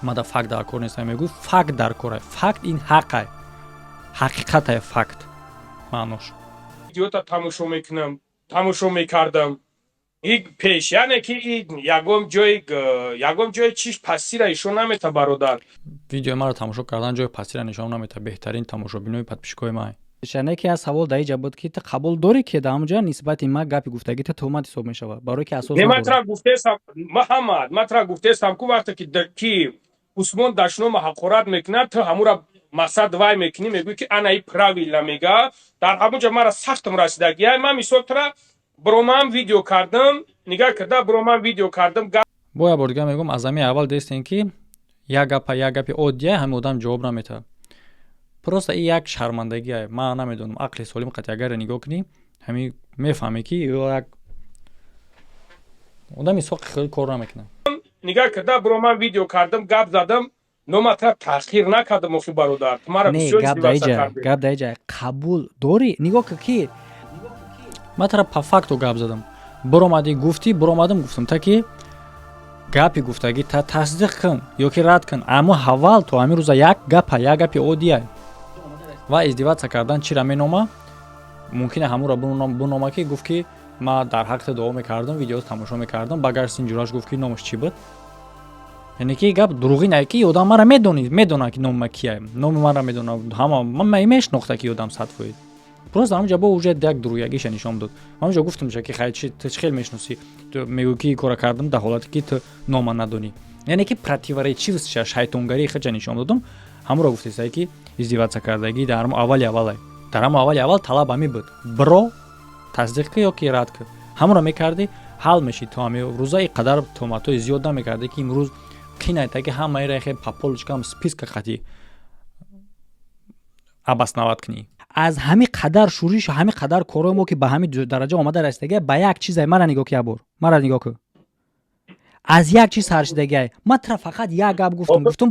Мада факт дар кор нестам мегӯ, факт дар кор. Факт ин ҳақай. ҳақиқатай факт. Маънош. Видеота тамошо мекардам. ин пеш, яъне ки ягон ҷои чиш пастира ишон намета бародар. Видеои маро тамошо кардан ҷои пастира нишон намета. Беҳтарин тамошобинои подписчикои май. шане ки аз савол дар ҷа буд ки ту қабул дорӣ ки дар ҳамҷа нисбати ма гапи гуфтагита туҳмат ҳисоб мешавад барое ки асос матра гуфтестам Муҳаммад, матра гуфтестам ку вақте ки Усмон Дашнома ҳақорат мекунад, ту ҳамура мақсад вай мекунӣ, мегӯӣ ки ана и правилла мега. Дар ҳамунҷа мара сахтам расидаги. Ман мисол тара бироман видео кардам, нигаҳ карда бироман видео кардам. Бо як бор дига мегӯям, аз ҳамин аввал дестем ки як гапи оддия ҳамин одам ҷавоб намета. Просто ин як шармандагие. Ман намедонам ақли солим қати агар нигоҳ кунӣ, ҳамин мефаҳмӣ ки як одами соқи хеле кор намекуна. Нигаҳ карда бироман видео кардам, гап задам, номатра таъхир накардам охи бародар. Не, гап дар ҷа қабул дорӣ? Нигоҳ кӣ ки матра по факту гап задам. Биромадӣ гуфтӣ, биромадам гуфтам та ки гапи гуфтагӣ та тасдиқ кун ё ки рад кун. Аммо ҳаввал то ҳамин рӯза як гапи оддия. Ва издиватса кардан чира менома? Мумкина ҳамура бунома ки гуфт ки ма дар ҳаққи дуо мекардам, видео тамошо мекардам, багар синҷураш гуфт ки номаш чӣ буд? Яъне ки гап дурӯғӣ не ки одам мара медонад ки нома кия, номи мара медонад, ҳама ман мешнохта ки одам 100%. Просто ҳамҷа бо уже як дуруягиша нишон дод. Ҳамҷа гуфтам ки хай чӣ хел мешноси, ту мегӯ ки кора кардам дар ҳолате ки ту нома надонӣ. Яъне ки противоречивост шайтонгарии хача нишон додам. Ҳамура гуфтесай ки издиватса кардагӣ дар аввали аввал талаб ҳамин буд. Биро тасдиқ ки ё ки рад ки. Ҳамура мекардӣ, ҳал мешид то ҳамин рӯза ин қадар тӯҳматҳои зиёд намекардӣ ки имрӯз кинайта ки ҳамаира хел по полочкам списка қати абаснават кунӣ. аз ҳамин қадар шӯришу ҳамин қадар корои мо ки ба ҳамин дараҷа омада расидагия, ба як чизе мара нигоҳ ки як бор. Мара нигоҳ ки. Аз як чиз саршидагия. Матра фақат як гап гуфтум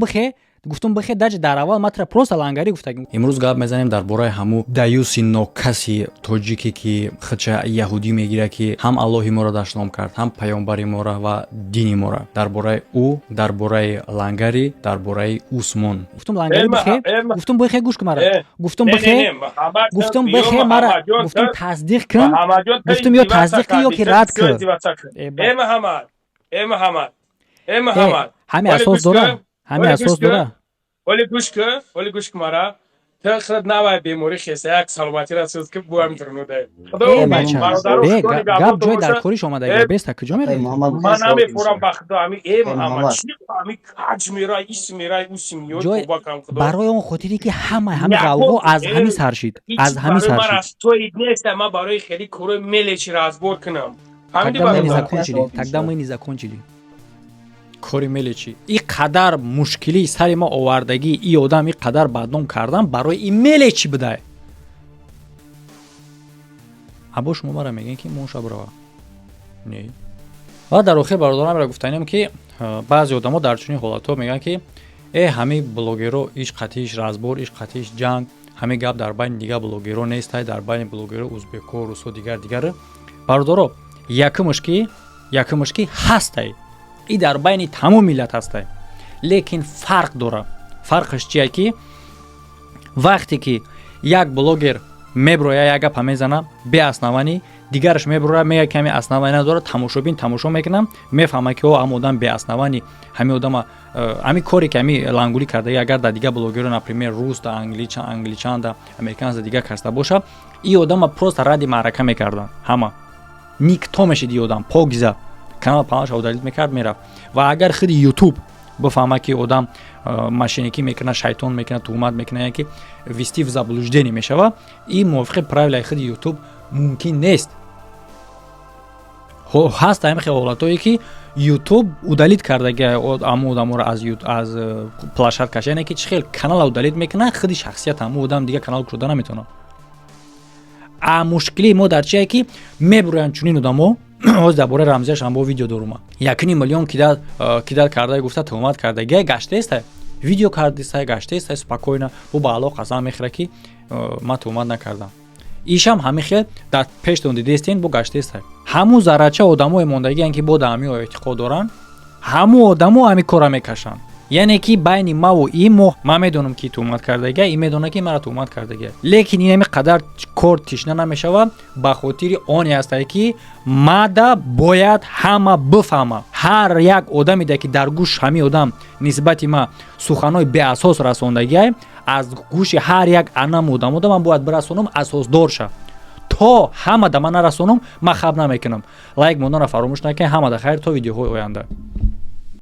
бихе даҷа дар аввал матра просто лангари гуфтагим. Имрӯз гап мезанем дар бораи ҳамун даюси нокаси тоҷике ки хача яҳудӣ мегирад ки ҳам аллоҳи моро даштном кард, ҳам паёмбари моро ва дини моро. Дар бораи ӯ, дар бораи лангари, дар бораи Усмон. Гуфтум лангари бихе, гуфтум бихе гӯш кун мара. Гуфтум бихе мара. Гуфтум тасдиқ кун. Гуфтум ё тасдиқ кун ё ки рад кун. Муҳаммад. ҳамин асос дора. ҳамин асос дора. Оли гӯш кун мара. Ту хилат навай беморӣ хеса як саломатира сӯз ки бу ҳам дурнуде. Гап ҷой дар кориш омадаги беста куҷо меравӣ? Ман намепурам ба худо ҳамин Муҳаммад чӣ ҳамин каҷ мера ис мера усим ё тоба кам худо. Барои он хотире ки ҳамин ғалғо аз ҳамин сар шид. Аз ҳамин сар шид. Тоид неста ман барои хеле корои мелечи разбор кунам. Тогда мы не закончили. Кори мелечи. И қадар мушкили сари ма овардагӣ, и одам и қадар бадном кардан барои и мелечи будай. Або шумо мара мегӯед ки муша брава. Не. Ва дар охир бародарам гуфтанем ки баъзе одамо дар чунин ҳолатҳо мегӯянд ки ҳамин блогеро иш қатиш разбор, иш қатиш ҷанг, ҳамин гап дар байни дигар блогеро нестай, дар байни блогеро узбеко, русо дигар. Бародаро, якумаш ки ҳастай. И дар байни тамом миллат ҳастай. Лекин фарқ дора. Фарқаш чие ки вақте ки як блогер меброя як гапа мезана беаснаванӣ, дигараш меброя мега ками аснаванӣ надора, тамошобин тамошо мекунам, мефаҳма ки ҳам одам беаснаванӣ, ҳамин одама ҳамин коре ки ҳамин лангулӣ кардаги агар дар дигар блогеро, например рус, да англичан, да американец, да дигар каста боша, и одама просто ради маърака мекардан. Ҳама никто мешид и одам покиза канал панош удалит мекард мерафт. Ва агар худи ютуб бифаҳма ки одам мошенникӣ мекуна, шайтон мекуна, туҳмат мекуна, ки вести в заблуждение мешава, и мувофиқи правилаи худи ютуб мумкин нест. ҳаст ҳамин ҳолатое ки ютуб удалит кардаги ҳамун одаморо аз площадкаш, яъне ки чӣ хел канала удалит мекуна, худи шахсият ҳамун одам дигар канал кушода наметавонад. Мушкили мо дар чие ки меброянд чунин одамо ҳоз дар бораи рамзияш ҳам бо видео дорум. 1 миллион кидал карда гуфта тӯҳмат кардаги гаштеста. Видео кардиста гаштеста спокойно бо баало қасам мехӯра ки ман тӯҳмат накардам. Ишам ҳамихел дар пештон дидестин бо гаштеста. Ҳамун заррача одамои мондагиян ки бо даҳами эътиқод доранд, ҳамун одамо ҳами кора мекашанд. яъне ки байни маву ман медонам ки тӯҳмат кардагия, ин медонад ки мара тӯҳмат кардагия. Лекин ин ҳами қадар кор тишна намешава ба хотири оне астае ки мада бояд ҳама бифаҳма. ҳар як одамеда ки дар гӯш ҳами одам нисбати ма суханои беасос расондагия, аз гӯши ҳар як анам одамода ман бояд бирасонам асосдорша. то ҳама да ман нарасонам, ман хаб намекунам. Лайк монданро фаромӯш накунед. Ҳамада хайр то видеоҳои оянда.